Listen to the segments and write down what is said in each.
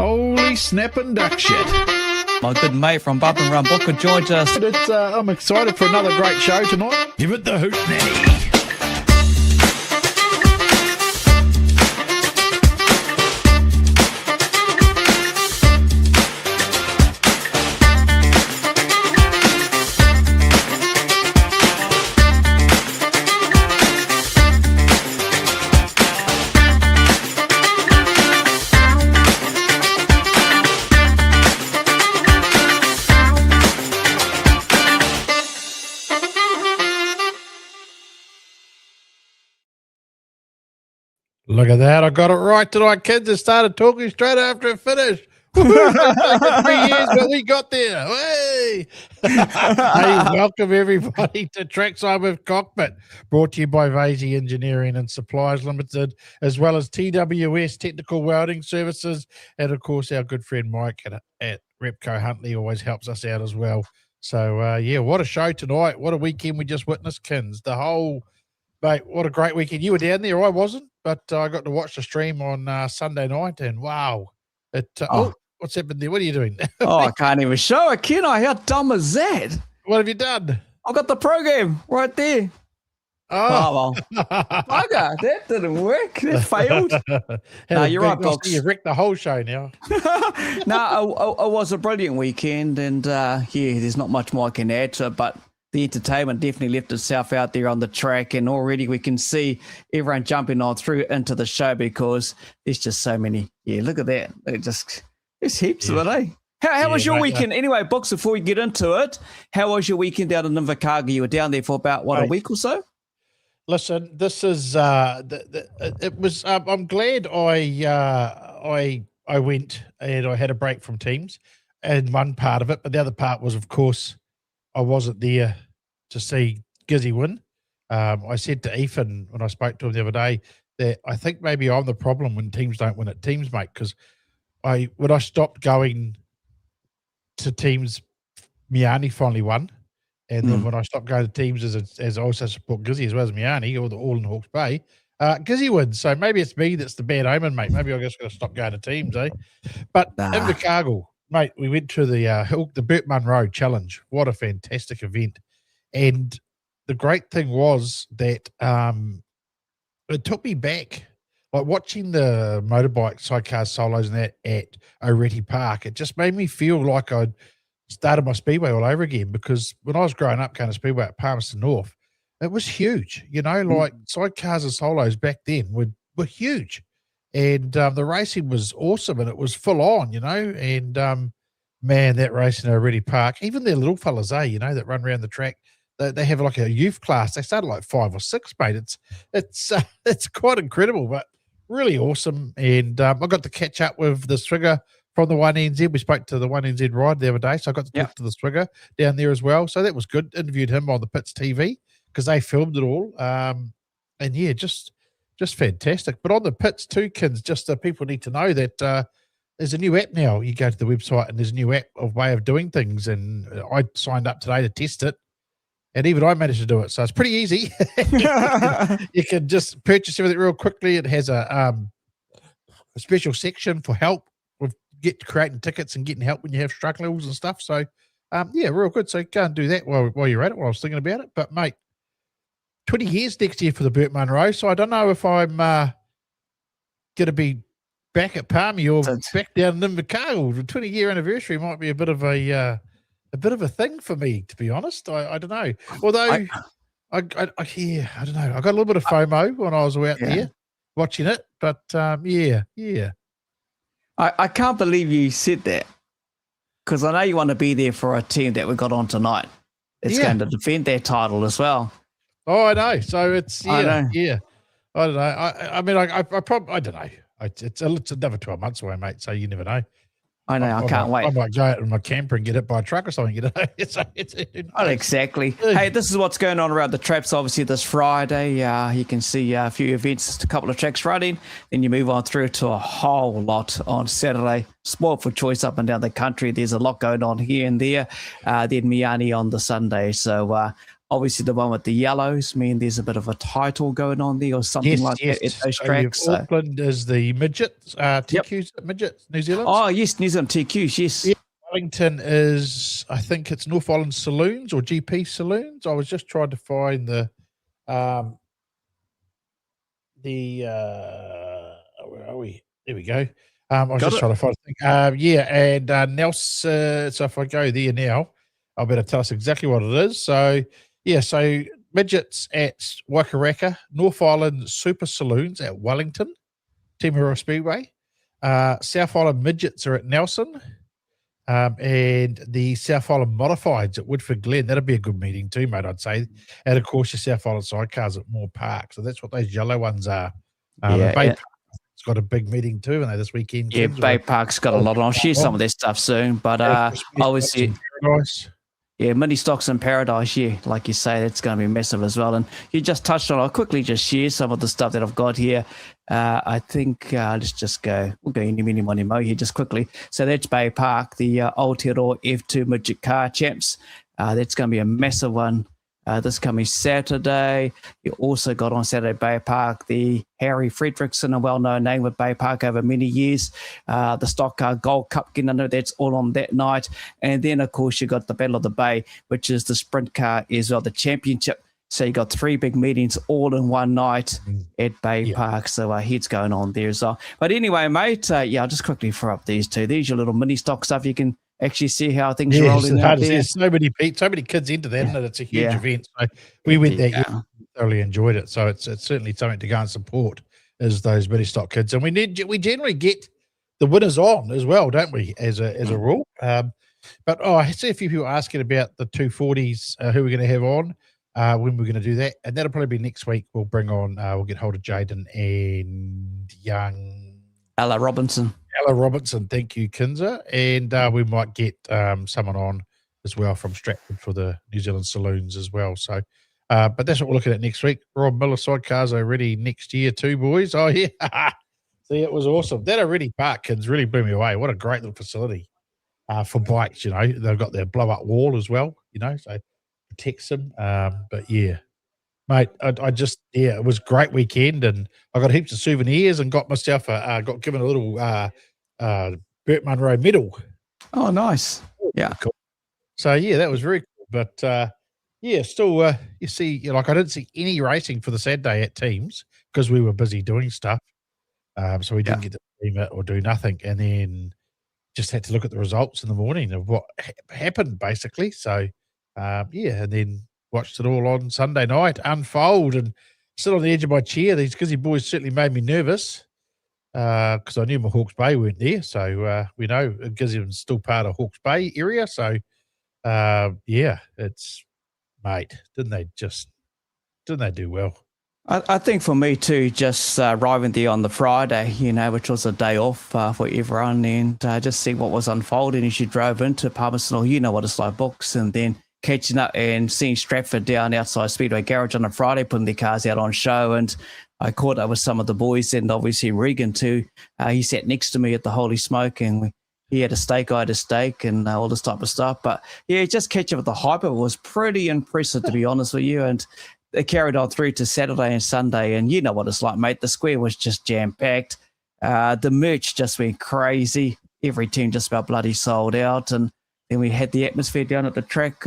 Holy snapping duck shit. My good mate from Bump and Run Booker joins us. I'm excited for another great show tonight. Give it the hoot nanny. Look at that. I got it right tonight, kids. I started talking straight after it finished. 3 years, but we got there. Hey! Hey, welcome everybody to Trackside with Kokpit, brought to you by Vasey Engineering and Supplies Limited, as well as TWS Technical Welding Services, and of course our good friend Mike at Repco Huntley always helps us out as well. So yeah, what a show tonight. What a weekend we just witnessed, Kins. Mate, what a great weekend. You were down there, I wasn't, but I got to watch the stream on Sunday night, and wow. What's happened there? What are you doing? I can't even show it, can I? How dumb is that? What have you done? I've got the program right there. Oh, well. Bugger, that didn't work. That failed. No, you're right, folks. You've wrecked the whole show now. No, it was a brilliant weekend, and yeah, there's not much more I can add to it, but the entertainment definitely left itself out there on the track, and already we can see everyone jumping on through into the show because there's just so many. Yeah, look at that. There's heaps of it, eh? How was your weekend? Anyway, Books, before we get into it, how was your weekend down in Invercargill? You were down there for about, a week or so? Listen, this is, it was, I'm glad I went and I had a break from teams and one part of it, but the other part was, of course, I wasn't there to see Gizzy win. I said to Ethan when I spoke to him the other day that I think maybe I'm the problem when teams don't win at teams, mate, because when I stopped going to teams, Miani finally won. And then when I stopped going to teams as I also support Gizzy as well as Miani, or the All in Hawke's Bay, Gizzy wins. So maybe it's me that's the bad omen, mate. Maybe I'm just going to stop going to teams, eh? But in the Cargill, mate, we went to the Burt Munro Challenge. What a fantastic event. And the great thing was that it took me back, like watching the motorbike sidecar solos and that at O'Retty Park. It just made me feel like I'd started my speedway all over again, because when I was growing up going to speedway at Palmerston North, it was huge. You know, like sidecars and solos back then were huge. And the racing was awesome, and it was full on, you know. And man, that racing at O'Retty Park, even their little fellas, you know, that run around the track, they have like a youth class. They started like 5 or 6, mate. It's quite incredible, but really awesome. And I got to catch up with the Swigger from the 1NZ. We spoke to the 1NZ ride the other day, so I got to talk to the Swigger down there as well. So that was good. Interviewed him on the Pits TV because they filmed it all. And yeah, just fantastic. But on the pits too, kids, just people need to know that there's a new app now. You go to the website and there's a new app of way of doing things. And I signed up today to test it. And even I managed to do it. So it's pretty easy. You can just purchase everything real quickly. It has a special section for help with creating tickets and getting help when you have struggles and stuff. So yeah, real good. So go and do that while you're at it, while I was thinking about it. But mate, 20 years next year for the Burt Munro, so I don't know if I'm going to be back at Palmy or back down in Invercargill. The 20-year anniversary might be a bit of a thing for me, to be honest. I don't know. Although I don't know. I got a little bit of FOMO when I was out there watching it, but yeah. I can't believe you said that, because I know you want to be there for a team that we got on tonight. It's going to defend their title as well. Oh, I know. So it's I don't know. I mean, I probably, I don't know. It's another 12 months away, mate. So you never know. I know. I can't wait. I might go out in my camper and get hit by a truck or something. You know, Not exactly. Hey, this is what's going on around the traps. Obviously, this Friday, you can see a few events, a couple of tracks running. Then you move on through to a whole lot on Saturday. Sport for choice up and down the country. There's a lot going on here and there. Then Miani on the Sunday. So obviously the one with the yellows, mean there's a bit of a title going on there or something like that at those tracks. So. Auckland is the midgets, TQs, midgets, New Zealand. Oh, yes, New Zealand TQs, yes. Yeah, Wellington is, I think it's North Island Saloons or GP Saloons. I was just trying to find the where are we? There we go. I was just trying to find a thing. Yeah, and Nelson. So if I go there now, I'll better tell us exactly what it is. So yeah, so midgets at Waikaraka, North Island Super Saloons at Wellington, Timaru Speedway. South Island midgets are at Nelson. And the South Island Modifieds at Woodford Glen. That'll be a good meeting too, mate, I'd say. And of course, your South Island sidecars at Moore Park. So that's what those yellow ones are. Bay Park's got a big meeting too, haven't they, this weekend? Yeah, Bay Park's got a lot on. I'll share some of their stuff soon. But obviously, yeah, mini stocks in Paradise, yeah, like you say, that's going to be massive as well. And you just touched on, I'll quickly just share some of the stuff that I've got here. I think let's just go, we'll go mini mo here just quickly. So that's Bay Park, the Aotearoa F2 Midget Car Champs. That's going to be a massive one this coming Saturday. You also got on Saturday Bay Park the Harry Fredrickson, a well-known name with Bay Park over many years. The Stock Car Gold Cup, that's all on that night. And then, of course, you got the Battle of the Bay, which is the sprint car as well, the championship. So you got 3 big meetings all in one night at Bay Park. So heads going on there as well. But anyway, mate, I'll just quickly throw up these two. These are your little mini stock stuff. You can actually see how things are rolling out there. There's so many kids into that, and it's a huge event. So we went that year, thoroughly enjoyed it. So it's certainly something to go and support is those mini stock kids, and we generally get the winners on as well, don't we? As a rule. But I see a few people asking about the 240s, who we're going to have on. When we're going to do that, and that'll probably be next week. We'll bring on, we'll get hold of Jaden and young Ella Robinson. Thank you, Kinser, and we might get someone on as well from Stratford for the New Zealand Saloons as well. So, but that's what we're looking at next week. Rob Miller sidecars are ready next year too, boys. Oh yeah, see, it was awesome. That already Parkins really blew me away. What a great little facility for bikes. They've got their blow up wall as well. So. Protects them, but yeah, mate, I just it was a great weekend, and I got heaps of souvenirs and got myself got given a little Burt Munro medal. Oh, nice. Yeah, cool. So yeah, that was very cool. But still, you see, I didn't see any racing for the Saturday at teams because we were busy doing stuff, so we didn't get to stream it or do nothing, and then just had to look at the results in the morning of what happened basically. So. And then watched it all on Sunday night unfold, and still on the edge of my chair. These Gizzy boys certainly made me nervous because I knew my Hawke's Bay weren't there. So we know Gisborne's still part of Hawke's Bay area. So it's mate, didn't they do well? I think for me too, just arriving there on the Friday, which was a day off for everyone, and just see what was unfolding as you drove into Palmerston. You know what it's like, books, and then catching up and seeing Stratford down outside Speedway Garage on a Friday, putting their cars out on show. And I caught up with some of the boys, and obviously Regan too. He sat next to me at the Holy Smoke, and he had a steak, I had a steak, and all this type of stuff. But yeah, just catching up with the hyper was pretty impressive, to be honest with you. And they carried on through to Saturday and Sunday, and you know what it's like, mate. The square was just jam-packed. The merch just went crazy. Every team just about bloody sold out, and then we had the atmosphere down at the track,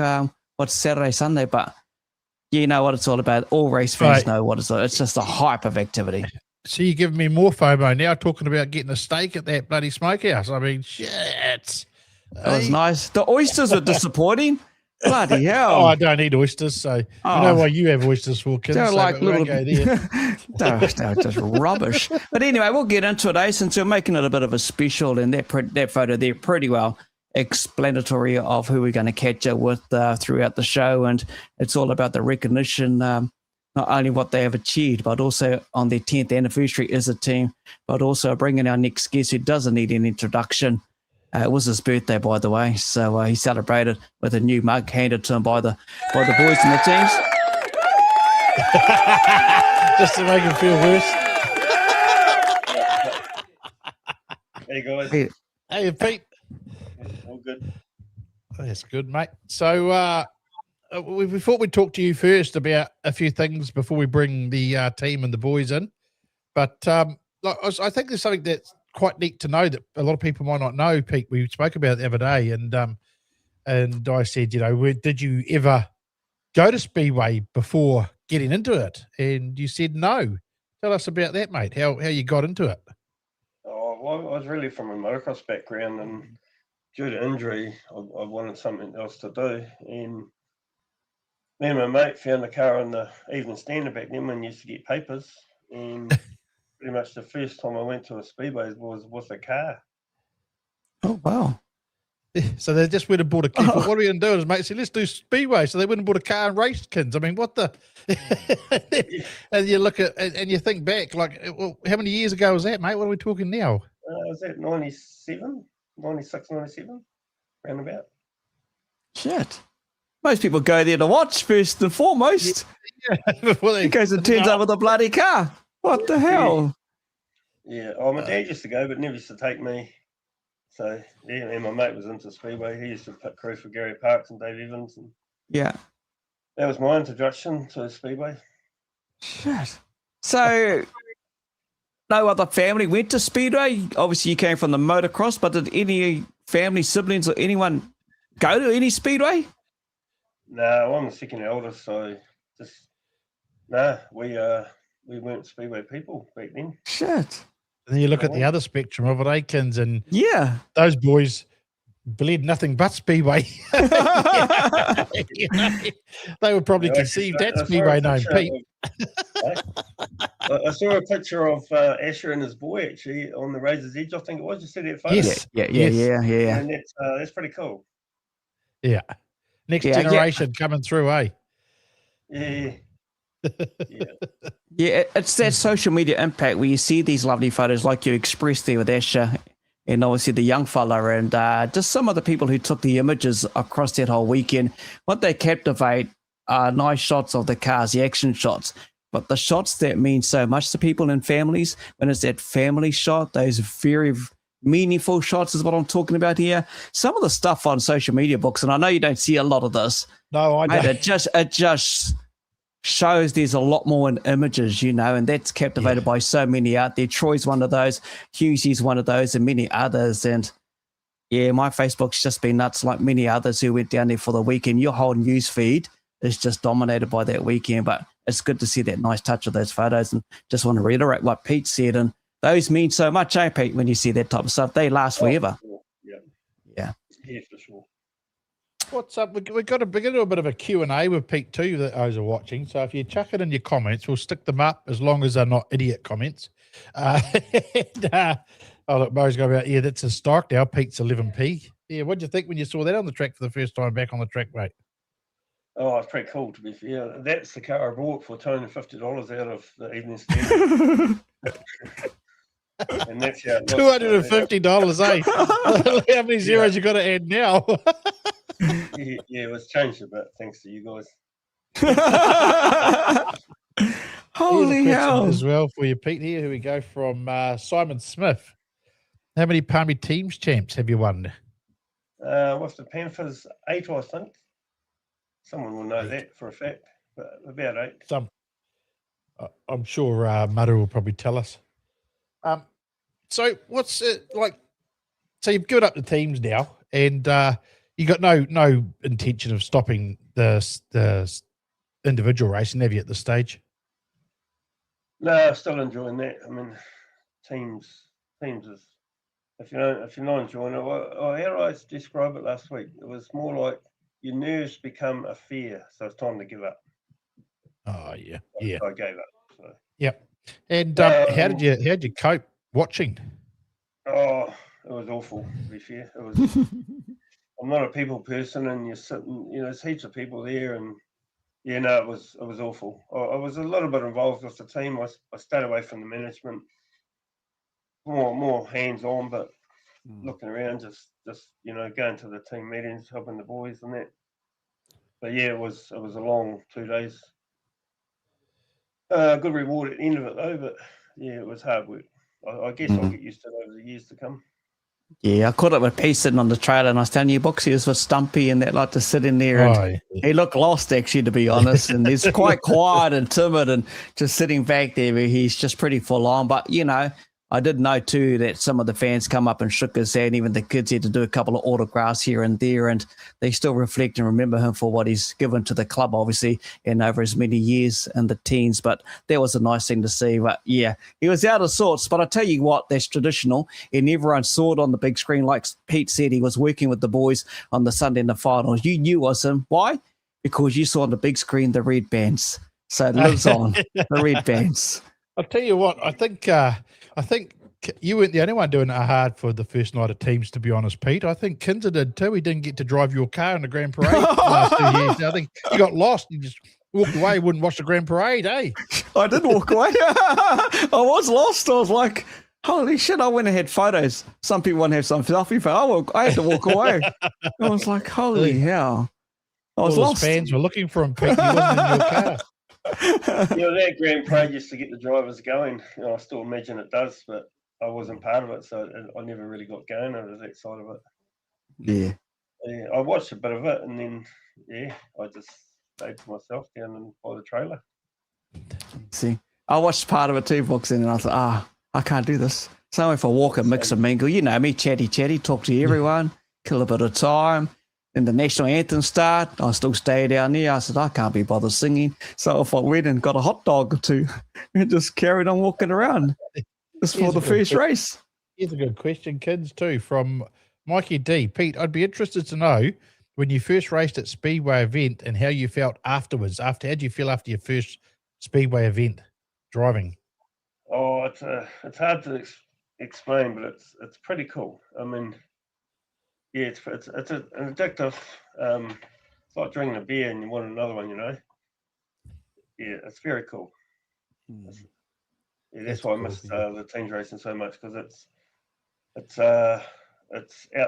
Saturday, Sunday, but you know what it's all about. All race fans know what it's like. It's just a hype of activity. So you're giving me more FOMO now, talking about getting a steak at that bloody smokehouse. I mean, shit. That was nice. The oysters were disappointing. Bloody hell. Oh, I don't eat oysters, so I know why you have oysters for, kids. They're so like little... go there. they're just rubbish. But anyway, we'll get into it, since we're making it a bit of a special, and that photo there pretty well explanatory of who we're going to catch up with throughout the show. And it's all about the recognition, not only what they have achieved, but also on their 10th anniversary as a team, but also bringing our next guest who doesn't need an introduction. It was his birthday, by the way, so he celebrated with a new mug handed to him by the boys in the teams. Just to make him feel worse. Hey, guys. Hey, Pete. All good. That's good, mate. So we thought we'd talk to you first about a few things before we bring the team and the boys in. But I think there's something that's quite neat to know that a lot of people might not know, Pete. We spoke about it the other day, and I said, did you ever go to Speedway before getting into it? And you said no. Tell us about that, mate. How you got into it? Oh, well, I was really from a motocross background, and due to injury, I wanted something else to do. And me and my mate found a car on the evening standard back then when you used to get papers. And pretty much the first time I went to a Speedway was with a car. Oh, wow. So they just went and bought a car. What are we going to do? Is mate said, let's do Speedway. So they went and bought a car and raced kids. I mean, what the? And you look at and you think back, like, well, how many years ago was that, mate? What are we talking now? Was that 97, 96, 97, roundabout? Shit. Most people go there to watch first and foremost. Yeah. Because it turns out with a bloody car. What the hell? Yeah. Oh, my dad used to go, but never used to take me. So, yeah, and my mate was into Speedway. He used to pit crew for Gary Parks and Dave Evans. And Yeah. that was my introduction to Speedway. Shit. So, no other family went to Speedway? Obviously, you came from the motocross, but did any family, siblings, or anyone go to any Speedway? No, I'm the second eldest, so we weren't Speedway people back then. Shit. And then you look at the other spectrum of it, Akins, and Yeah. those boys bled nothing but Speedway. They were probably conceived at Speedway name, Pete. I saw a picture of Asher and his boy actually on the Razor's Edge. I think it was. You see that photo? Yes. Yeah. And that's pretty cool. Yeah. Next generation coming through, eh? Yeah. Yeah, it's that social media impact where you see these lovely photos like you expressed there with Asher and obviously the young fella and just some of the people who took the images across that whole weekend. What they captivate are nice shots of the cars, the action shots, but the shots that mean so much to people and families, when it's that family shot, those very meaningful shots is what I'm talking about here. Some of the stuff on social media books, and I know you don't see a lot of this. No, I don't. It just shows there's a lot more in images, and that's captivated by so many out there. Troy's one of those, Hughesy's one of those, and many others. And yeah, my Facebook's just been nuts, like many others who went down there for the weekend. Your whole news feed is just dominated by that weekend, but it's good to see that nice touch of those photos. And just want to reiterate what Pete said, and those mean so much, eh, Pete, when you see that type of stuff. They last forever. Yeah, for sure. What's up? We've got to do a bit of a Q&A with Pete too that those are watching. So if you chuck it in your comments, we'll stick them up as long as they're not idiot comments. Oh, look, Mo's got about, that's historic now. Pete's 11p. Yeah, what'd you think when you saw that on the track for the first time back on the track, mate? Oh, it's pretty cool, to be fair. That's the car I bought for $250 out of the evening standard. And that's how it $250, eh? How many zeros you got to add now? Yeah, it was changed a bit thanks to you guys. Holy hell! As well for you, Pete. Here we go from Simon Smith. How many Palmy Teams champs have you won? With the Panthers, 8, I think. Someone will know that for a fact, but about 8. I'm sure Murray will probably tell us. So what's it like? So you've given up the teams now, and you got no intention of stopping the individual racing, have you, at this stage? No, I'm still enjoying that. I mean, teams is if you're not enjoying it. How did I describe it last week? It was more like your nerves become a fear, so it's time to give up. Oh yeah. I gave up. So. Yep. And how did you cope watching? Oh, it was awful. To be fair, it was. I'm not a people person, and you're sitting. There's heaps of people there, and it was awful. I was a little bit involved with the team. I stayed away from the management, more hands on, but looking around, just going to the team meetings, helping the boys and that. But yeah, it was a long 2 days. Good reward at the end of it though, but yeah, it was hard work. I guess I'll get used to it over the years to come. Yeah, I caught up with Pete sitting on the trailer, and I was telling you, Boxy was with Stumpy, and that like to sit in there, and he looked lost actually, to be honest. And he's quite quiet and timid, and just sitting back there. He's just pretty full on. But I did know too that some of the fans come up and shook his hand. Even the kids had to do a couple of autographs here and there, and they still reflect and remember him for what he's given to the club, obviously, and over as many years in the teens. But that was a nice thing to see. But yeah, he was out of sorts. But I tell you what, that's traditional, and everyone saw it on the big screen. Like Pete said, he was working with the boys on the Sunday in the finals. You knew it was him. Why? Because you saw on the big screen the red bands. So it lives on, the red bands. I'll tell you what, I think you weren't the only one doing it hard for the first night of teams, to be honest, Pete. I think Kinser did too. He didn't get to drive your car in the Grand Parade the last 2 years. I think he got lost. He just walked away, wouldn't watch the Grand Parade, eh? I did walk away. I was lost. I was like, holy shit, I went and had photos. Some people want to have some selfie photos. I had to walk away. I was like, holy hell. I was lost. Fans were looking for him, Pete. He wasn't in your car. That Grand Parade used to get the drivers going. I still imagine it does, but I wasn't part of it, so I never really got going over that side of it. Yeah, I watched a bit of it, and then I just stayed to myself down and by the trailer. See, I watched part of it too, boxing, and I thought, I can't do this. So I went for a walk and mix and mingle. You know me, chatty, talk to everyone, kill a bit of time. Then the national anthem start, I still stayed down there. I said, I can't be bothered singing. So if I went and got a hot dog or two and just carried on walking around just for the first race. Here's a good question, kids, too, from Mikey D. Pete, I'd be interested to know when you first raced at Speedway event and how you felt afterwards. How did you feel after your first Speedway event driving? Oh, it's hard to explain, but it's pretty cool. I mean, yeah, it's an addictive. It's like drinking a beer and you want another one, Yeah, it's very cool. That's why I miss the teams racing so much, because it's out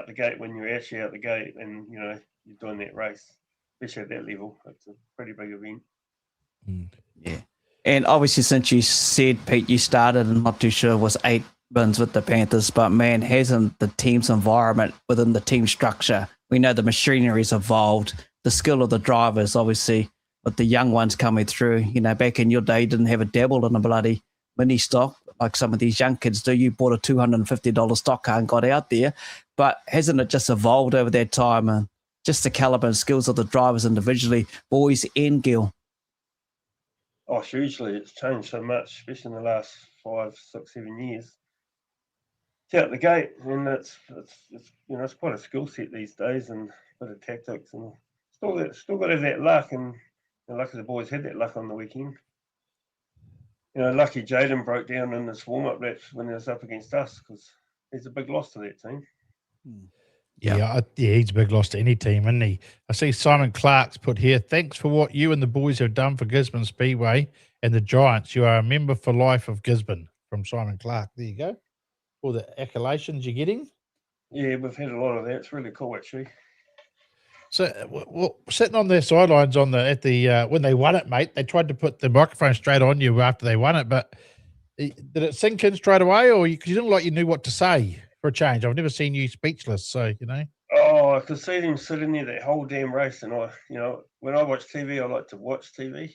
the gate when you're actually out the gate and you're doing that race, especially at that level. It's a pretty big event. Yeah, and obviously since you said, Pete, you started, I'm not too sure, was 8 wins with the Panthers, but man, hasn't the team's environment within the team structure, we know the machinery's evolved, the skill of the drivers, obviously, with the young ones coming through. Back in your day, you didn't have a dabble in a bloody mini stock like some of these young kids do. You bought a $250 stock car and got out there, but hasn't it just evolved over that time, and just the caliber and skills of the drivers individually, boys and girl? Oh, hugely. It's changed so much, especially in the last 5, 6, 7 years. It's out the gate, and it's quite a skill set these days, and a bit of tactics, and still got to have that luck, and lucky the boys had that luck on the weekend. Lucky Jaden broke down in this warm-up laps when he was up against us, because he's a big loss to that team. Yeah, he's a big loss to any team, isn't he? I see Simon Clark's put here, thanks for what you and the boys have done for Gisborne Speedway and the Giants. You are a member for life of Gisborne, from Simon Clark. There you go. All the accolades you're getting. Yeah, we've had a lot of that. It's really cool, actually. So, sitting on their sidelines when they won it, mate, they tried to put the microphone straight on you after they won it, but did it sink in straight away, or because you didn't like you knew what to say for a change? I've never seen you speechless, so Oh, I could see them sitting there that whole damn race, and when I watch TV, I like to watch TV,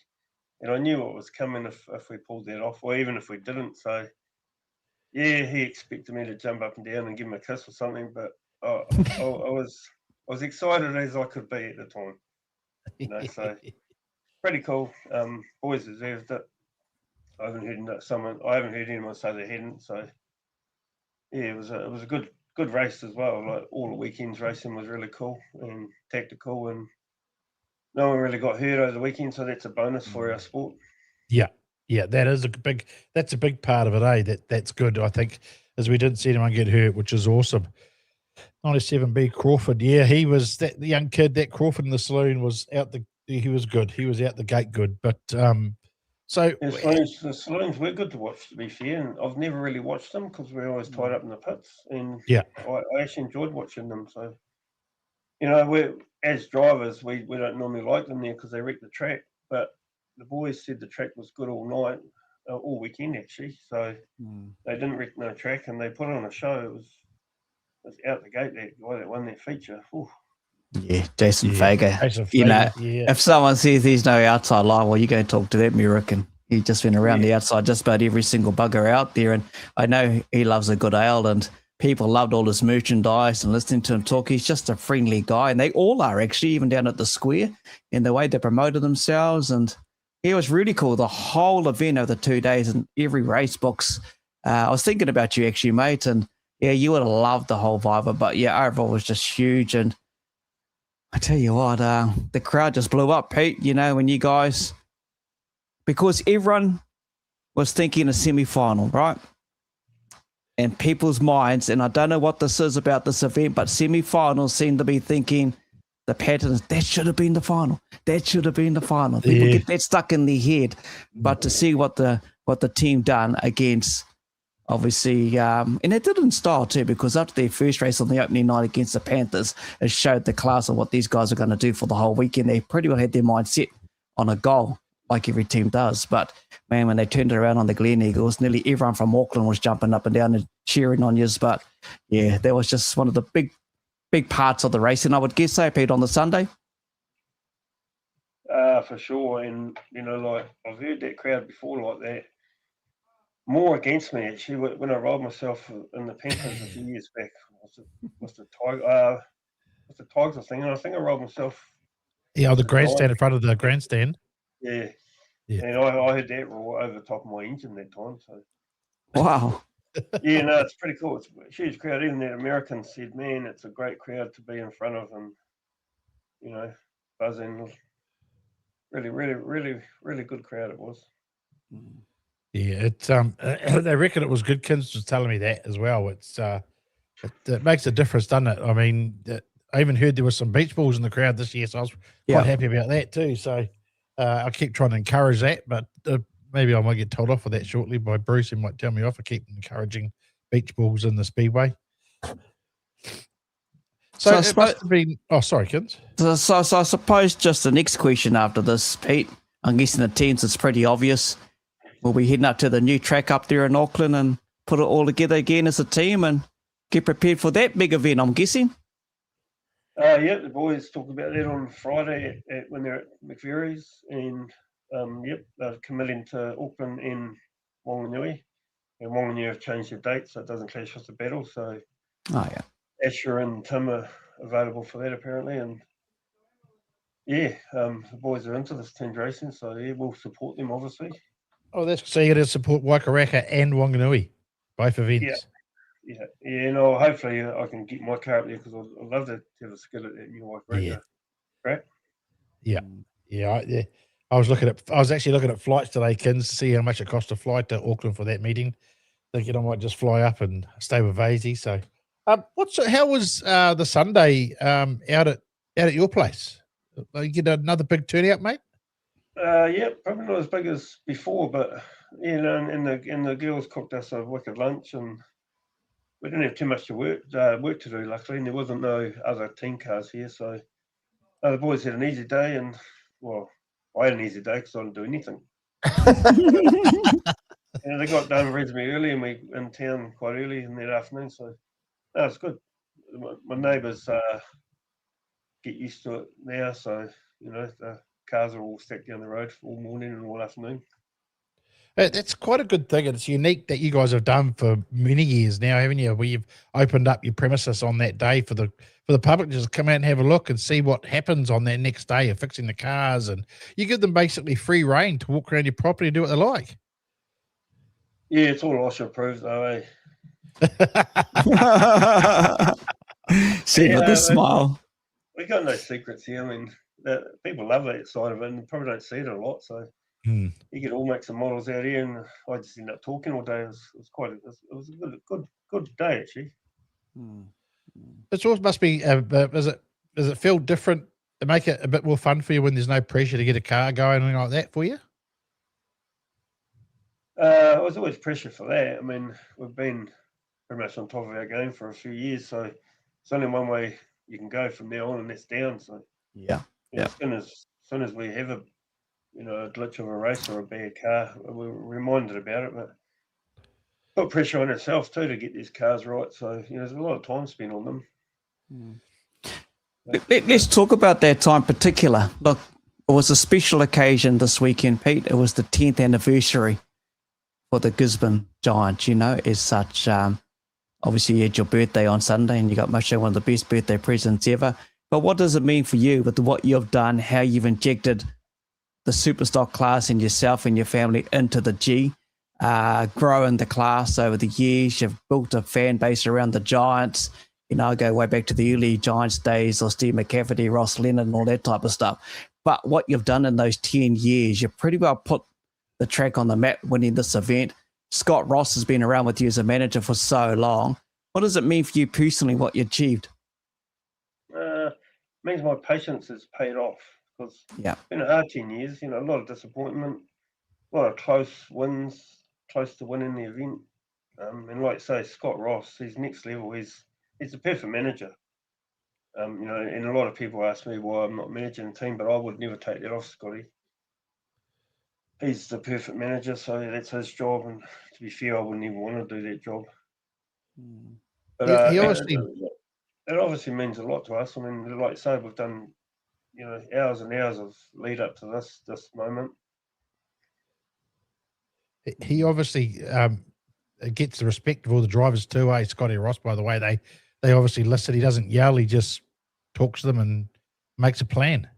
and I knew what was coming if we pulled that off, or even if we didn't. So, yeah, he expected me to jump up and down and give him a kiss or something, but I was excited as I could be at the time. So pretty cool. Boys deserved it. I haven't heard anyone say they hadn't. So yeah, it was a good race as well. Like all the weekends racing was really cool and tactical, and no one really got hurt over the weekend, so that's a bonus for our sport. Yeah, that's a big part of it, eh? That's good, I think, as we didn't see anyone get hurt, which is awesome. 97B Crawford, yeah, he was the young kid. That Crawford in the saloon was he was good. He was out the gate good, but so the saloons were good to watch, to be fair, and I've never really watched them because we're always tied up in the pits, and I actually enjoyed watching them. So we as drivers we don't normally like them there because they wreck the track, but the boys said the track was good all night, all weekend actually. So they didn't wreck no track, and they put on a show. was out the gate, that guy that won that feature. Ooh. Yeah, Jason Fager. Jason You know, Fager, if someone says there's no outside line, well, you go and talk to that American. He just went around the outside, just about every single bugger out there. And I know he loves a good ale, and people loved all his merchandise and listening to him talk. He's just a friendly guy, and they all are actually, even down at the square, in the way they promoted themselves. And it was really cool, the whole event over the 2 days and every race box. I was thinking about you actually, mate, and yeah, you would have loved the whole vibe. But yeah, overall it was just huge. And I tell you what, the crowd just blew up, Pete, you know, when you guys, because everyone was thinking a semi-final, right? And people's minds, and I don't know what this is about this event, but semi-finals seem to be thinking the patterns, that should have been the final. That should have been the final. People get that stuck in their head. But to see what the team done against, obviously, and it did in style too, because after their first race on the opening night against the Panthers, it showed the class of what these guys are going to do for the whole weekend. They pretty well had their mind set on a goal, like every team does. But man, when they turned it around on the Glen Eagles, nearly everyone from Auckland was jumping up and down and cheering on you. But yeah, that was just one of the big parts of the race. And I would guess so, Pete, on the Sunday. For sure. And, you know, like I've heard that crowd before like that. More against me, actually, when I rolled myself in the Panthers a few years back. What's the Tigers thing? And I think I rolled myself. Yeah, the grandstand in front of the grandstand. Yeah. Yeah. And I had that roll over the top of my engine that time. So. Wow. Yeah, no, it's pretty cool. It's a huge crowd. Even the Americans said, man, it's a great crowd to be in front of, and, you know, buzzing. Really, really, really, really good crowd it was. Yeah, it's they reckon it was good. Kinser was telling me that as well. It's it makes a difference, doesn't it? I mean, I even heard there was some beach balls in the crowd this year, so I was quite happy about that too. So I keep trying to encourage that, but maybe I might get told off for that shortly by Bruce. He might tell me off for keep encouraging beach balls in the speedway. So it must have been. Oh, sorry, Kins. So I suppose just the next question after this, Pete. I'm guessing the teams, it's pretty obvious. We'll be heading up to the new track up there in Auckland and put it all together again as a team and get prepared for that big event, I'm guessing. Yeah, the boys talked about that on Friday when they're at McVerry's, and they're committing to Auckland and Wanganui. And Wanganui have changed their date, so it doesn't clash with the battle. So, Asher and Tim are available for that apparently, and yeah, the boys are into this team racing, so yeah, we'll support them obviously. Oh, so you're going to support Waikaraka and Wanganui, both events. Yeah. No, hopefully I can get my car up there because I'd love to have a skill at that new Waikaraka track. Yeah. I was actually looking at flights today, Kins, to see how much it cost to fly to Auckland for that meeting. Thinking I might just fly up and stay with Vasey. So, how was the Sunday out at your place? You get another big turnout, mate? Yeah, probably not as big as before, but you know, and the girls cooked us a wicked lunch, and we didn't have too much work to do, luckily, and there wasn't no other team cars here, so the boys had an easy day, and well, I had an easy day because I didn't do anything. And they got done reasonably early, and we in town quite early in that afternoon, so that was good. My neighbours get used to it now, so you know the cars are all stacked down the road all morning and all afternoon. That's quite a good thing. It's unique that you guys have done for many years now, haven't you? Where you've opened up your premises on that day for the public to just come out and have a look and see what happens on that next day of fixing the cars, and you give them basically free reign to walk around your property and do what they like. Yeah, it's all OSHA approved though, eh? See with a smile. We got no secrets here. I mean, people love that side of it, and probably don't see it a lot. So you could all make some models out here, and I just end up talking all day. It was a good day actually. It always must be. Does it feel different to make it a bit more fun for you when there's no pressure to get a car going and like that for you? There was always pressure for that. I mean, we've been pretty much on top of our game for a few years, so it's only one way you can go from now on, and that's down. So as soon as we have a glitch of a race or a bad car, we're reminded about it. But put pressure on herself too to get these cars right. So, there's a lot of time spent on them. Let's talk about that time particular. Look, it was a special occasion this weekend, Pete. It was the 10th anniversary for the Gisborne Giants, as such. Obviously, you had your birthday on Sunday and you got most one of the best birthday presents ever. But what does it mean for you with what you've done, how you've injected the Superstock class and yourself and your family into the G, growing the class over the years? You've built a fan base around the Giants. I go way back to the early Giants days, or Steve McCafferty, Ross Leonard, and all that type of stuff. But what you've done in those 10 years, you pretty well put the track on the map winning this event. Scott Ross has been around with you as a manager for so long. What does it mean for you personally, what you achieved? It means my patience has paid off, because it's been a hard 10 years, a lot of disappointment, a lot of close wins, close to winning the event. And like say, Scott Ross, he's next level. He's a perfect manager. And a lot of people ask me why I'm not managing a team, but I would never take that off Scotty. He's the perfect manager, so that's his job. And to be fair, I wouldn't even want to do that job. But it obviously means a lot to us. I mean, like I say, we've done, hours and hours of lead up to this moment. He obviously gets the respect of all the drivers too, Scotty Ross, by the way. They obviously listen. He doesn't yell. He just talks to them and makes a plan.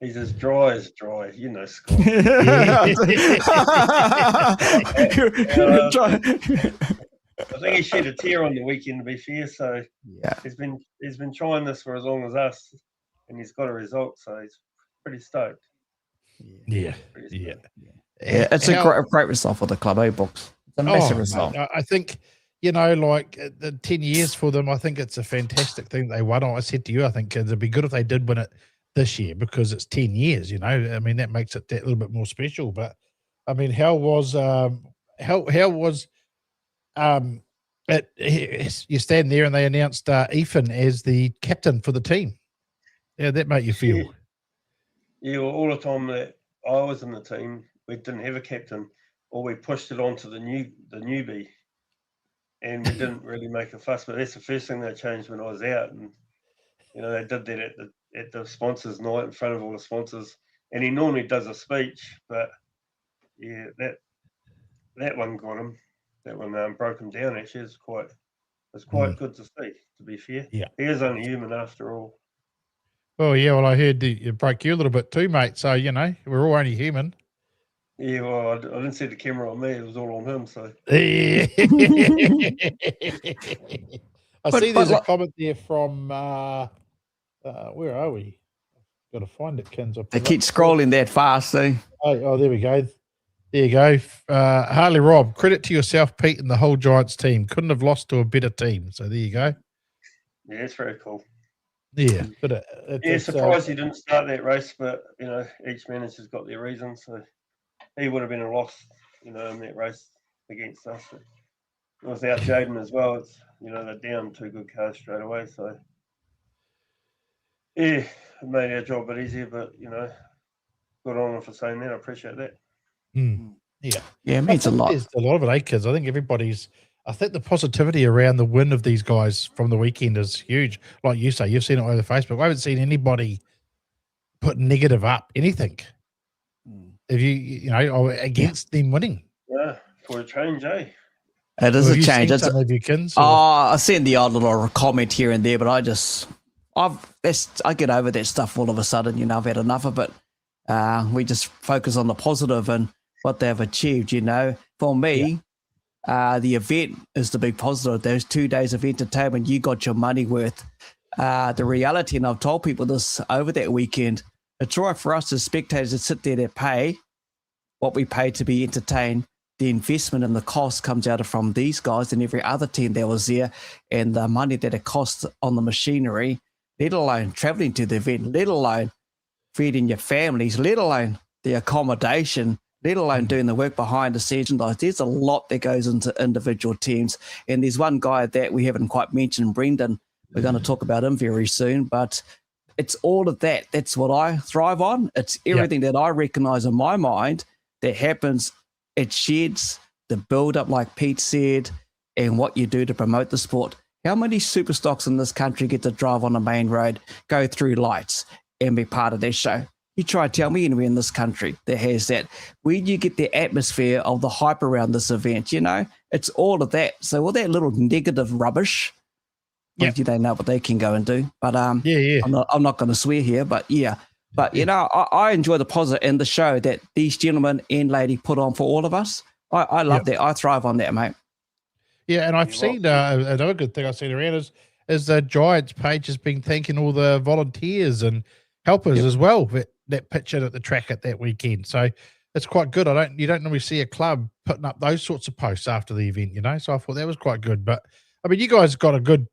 He's as dry, Scott. I think he shed a tear on the weekend, to be fair. So he's been trying this for as long as us, and he's got a result. So he's pretty stoked. It's a great result for the club, Books. It's a massive result. Mate, I think like the 10 years for them. I think it's a fantastic thing they won. I said to you, I think it'd be good if they did win it this year, because it's 10 years. I mean, that makes it that little bit more special. But I mean, how was you stand there and they announced Ethan as the captain for the team? Yeah, that made you feel? Yeah, well, all the time that I was in the team, we didn't have a captain, or we pushed it on to the newbie, and we didn't really make a fuss. But that's the first thing that changed when I was out, and they did that at the sponsors' night in front of all the sponsors. And he normally does a speech, but yeah, that one got him. That one broke him down. Actually, it's quite good to see. To be fair, he is only human after all. Oh yeah, well I heard it broke you a little bit too, mate. So we're all only human. Yeah, well I didn't see the camera on me; it was all on him. So I see there's a comment there from where are we? Got to find it, Kinser. They keep scrolling that fast, eh? Oh, there we go. There you go. Harley Rob, credit to yourself, Pete, and the whole Giants team. Couldn't have lost to a better team. So there you go. Yeah, it's very cool. Yeah, but surprised he didn't start that race, but each manager's got their reasons. So he would have been a loss, in that race against us. It was out Jaden as well. It's they're down 2 good cars straight away. So yeah, it made our job a bit easier, but good on them for saying that. I appreciate that. Yeah, it means a lot. There's a lot of it, kids. I think I think the positivity around the win of these guys from the weekend is huge. Like you say, you've seen it over Facebook. I haven't seen anybody put negative up anything. If against them winning. Yeah, for a change, eh? It is a change. I seen the odd little comment here and there, but I get over that stuff all of a sudden. I've had enough of it. We just focus on the positive and what they've achieved. For me, the event is the big positive. Those 2 days of entertainment, you got your money worth. The reality, and I've told people this over that weekend, it's right for us as spectators to sit there to pay what we pay to be entertained. The investment and the cost comes out from these guys and every other team that was there, and the money that it costs on the machinery, let alone traveling to the event, let alone feeding your families, let alone the accommodation, let alone doing the work behind the scenes. There's a lot that goes into individual teams. And there's one guy that we haven't quite mentioned, Brendan. We're going to talk about him very soon, but it's all of that. That's what I thrive on. It's everything that I recognize in my mind that happens at sheds, the build up, like Pete said, and what you do to promote the sport. How many Superstocks in this country get to drive on a main road, go through lights, and be part of their show? You try to tell me anywhere in this country that has that. Where do you get the atmosphere of the hype around this event? You know, it's all of that. So all that little negative rubbish, Yep. they know what they can go and do. But Yeah. I'm not going to swear here, but yeah. But you know, I enjoy the positive and the show that these gentlemen and lady put on for all of us. I love that. I thrive on that, mate. Yeah, and I've seen another good thing I've seen around is the Giants page has been thanking all the volunteers and helpers as well that pitch in at the track at that weekend. So it's quite good. You don't normally see a club putting up those sorts of posts after the event, you know. So I thought that was quite good. But I mean, you guys got a good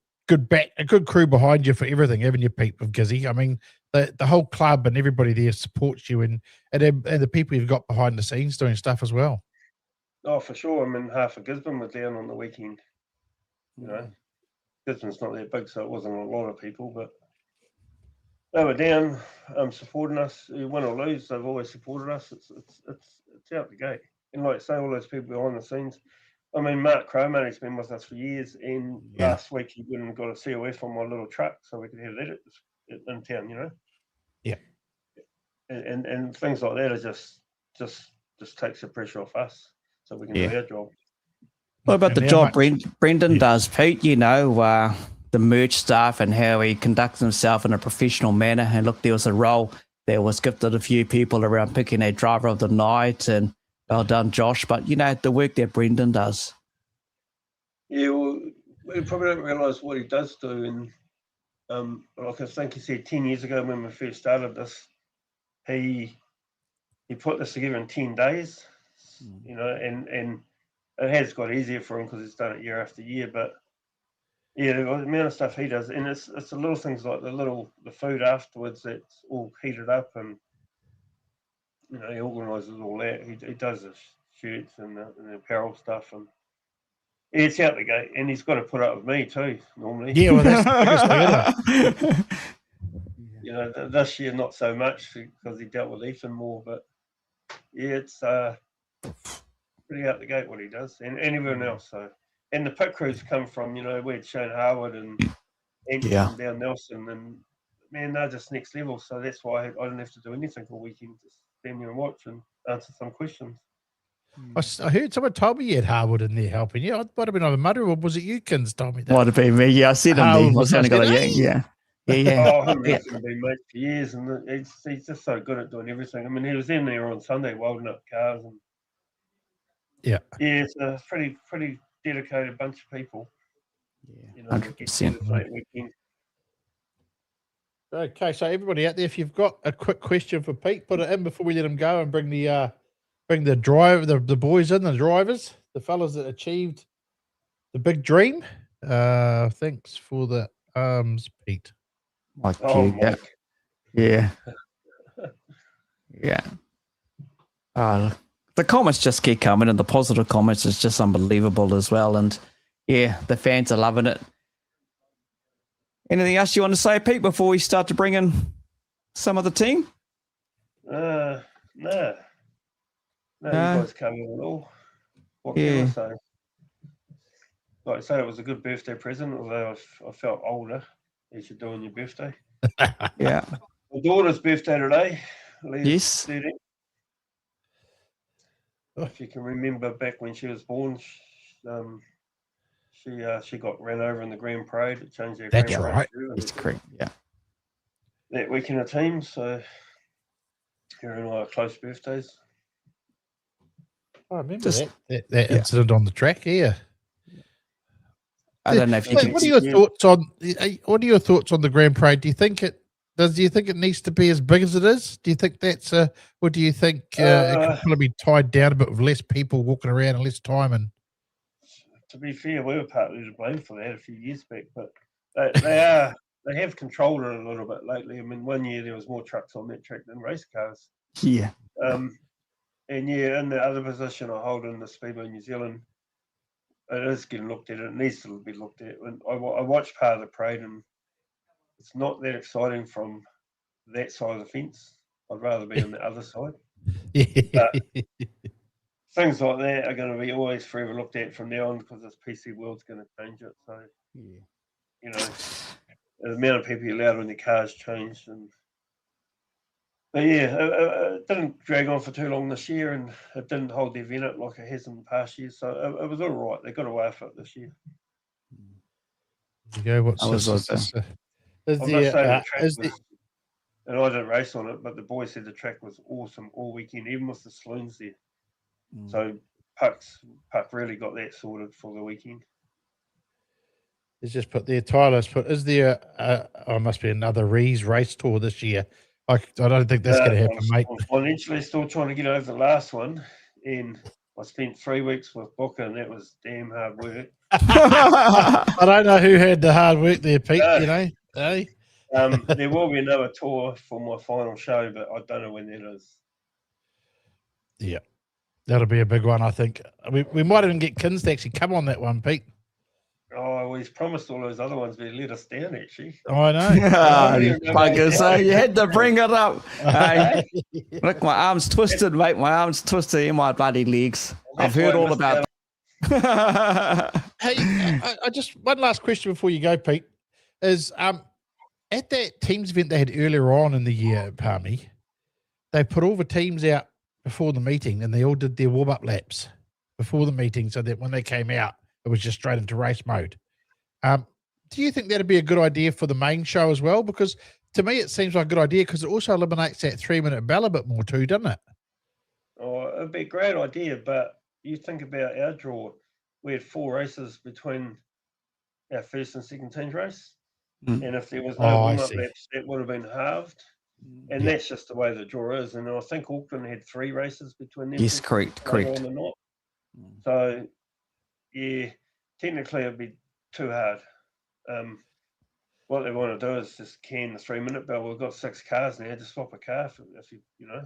crew behind you for everything, haven't you, Pete, with Gizzy? I mean, the whole club and everybody there supports you, and the people you've got behind the scenes doing stuff as well. Oh, for sure. I mean, half of Gisborne was down on the weekend. You know, Gisborne's not that big, so it wasn't a lot of people, but they were down, supporting us. Win or lose, they've always supported us. It's out the gate. And like I say, all those people behind the scenes. I mean, Mark Crowmoney's been with us for years, and last week he went and got a COF on my little truck so we could have that in town, you know. Yeah. And things like that are just takes the pressure off us, so we can do our job. What about the job Brendan does, Pete? You know, the merch stuff and how he conducts himself in a professional manner. And look, there was a role that was gifted a few people around picking a driver of the night, and well done, Josh. But, you know, the work that Brendan does. Yeah, well, we probably don't realise what he does do. And like I think he said 10 years ago when we first started this, he put this together in 10 days, you know, and it has got easier for him because he's done it year after year. But yeah, the amount of stuff he does, and it's the little things like the food afterwards that's all heated up, and you know he organises all that. He does the shirts and the apparel stuff, and yeah, it's out the gate. And he's got to put up with me too normally. Yeah, well, that's the biggest thing, isn't it? You know, this year not so much because he dealt with Ethan more, but yeah, it's pretty out the gate what he does, and everyone else. So, and the pit crews come from, you know, we had Shane Harwood and from down Nelson, and man, they're just next level. So that's why I didn't have to do anything all weekend, just stand there and watch and answer some questions. I heard someone told me you had Harwood in there helping you. It might have been either Muddy or was it you, Kins, told me that? Might have been me. Yeah, I said him there. I was only got yeah. Oh, him and Ethan have been mates for years, and he's just so good at doing everything. I mean, he was in there on Sunday welding up cars, and yeah, it's a pretty dedicated bunch of people. Yeah, you know, 100%. Okay, so everybody out there, if you've got a quick question for Pete, put it in before we let him go, and bring the driver, the boys in, the drivers, the fellas that achieved the big dream. Thanks for the Pete. Mike. Yeah. The comments just keep coming, and the positive comments is just unbelievable as well. And yeah, the fans are loving it. Anything else you want to say, Pete, before we start to bring in some of the team? No. You guys covered it all. What can I say? Like I say, it was a good birthday present, although I felt older as you're doing your birthday. Yeah. My daughter's birthday today. Yes. 13. If you can remember back when she was born, she got ran over in the Grand Parade. It changed their That's Grand right. Parade. That's correct. Yeah. That week in a team, so her and I are close birthdays. I remember that incident on the track. Yeah. I don't know if you can. What are your thoughts on? What are your thoughts on the Grand Parade? Do you think it needs to be as big as it is? Do you think that's or do you think it could probably be tied down a bit with less people walking around and less time? And to be fair, we were partly to blame for that a few years back, but they have controlled it a little bit lately. I mean, one year there was more trucks on that track than race cars. Yeah. And yeah, in the other position I hold in the Speedway New Zealand, it is getting looked at. It needs to be looked at. And I watched part of the parade, and it's not that exciting from that side of the fence. I'd rather be on the other side. But things like that are going to be always forever looked at from now on because this PC world's going to change it. So, you know, the amount of people you're allowed in the cars changed. But yeah, it didn't drag on for too long this year, and it didn't hold the event up like it has in past years. So it was all right. They got away with it this year. There you go. What's this? I must say the track was, and I didn't race on it, but the boys said the track was awesome all weekend, even with the saloons there. So Puck really got that sorted for the weekend. It's just put there, Tyler's put, is there, must be another Rees race tour this year. I don't think that's going to happen, mate. I'm financially still trying to get over the last one, and I spent 3 weeks with Booker, and that was damn hard work. I don't know who had the hard work there, Pete, you know. Hey? There will be another tour for my final show, but I don't know when that is. Yeah, that'll be a big one, I think. We might even get Kinser to actually come on that one, Pete. Oh, he's promised all those other ones, but he let us down, actually. I know. So you had to bring it up. Hey, look, my arm's twisted, mate. My arm's twisted in my bloody legs. I've heard all about it. Hey, I just one last question before you go, Pete. Is at that teams event they had earlier on in the year, Palmy, they put all the teams out before the meeting, and they all did their warm-up laps before the meeting, so that when they came out, it was just straight into race mode. Do you think that'd be a good idea for the main show as well? Because to me, it seems like a good idea because it also eliminates that 3-minute bell a bit more too, doesn't it? Oh, it'd be a great idea, but you think about our draw. We had 4 races between our first and second team's race. And if there was no warm-up laps, that would have been halved. And that's just the way the draw is. And I think Auckland had 3 races between them. Yes, correct. On the night. So, yeah, technically it'd be too hard. What they want to do is just can the 3-minute bell. We've got 6 cars now. Just swap a car if you know.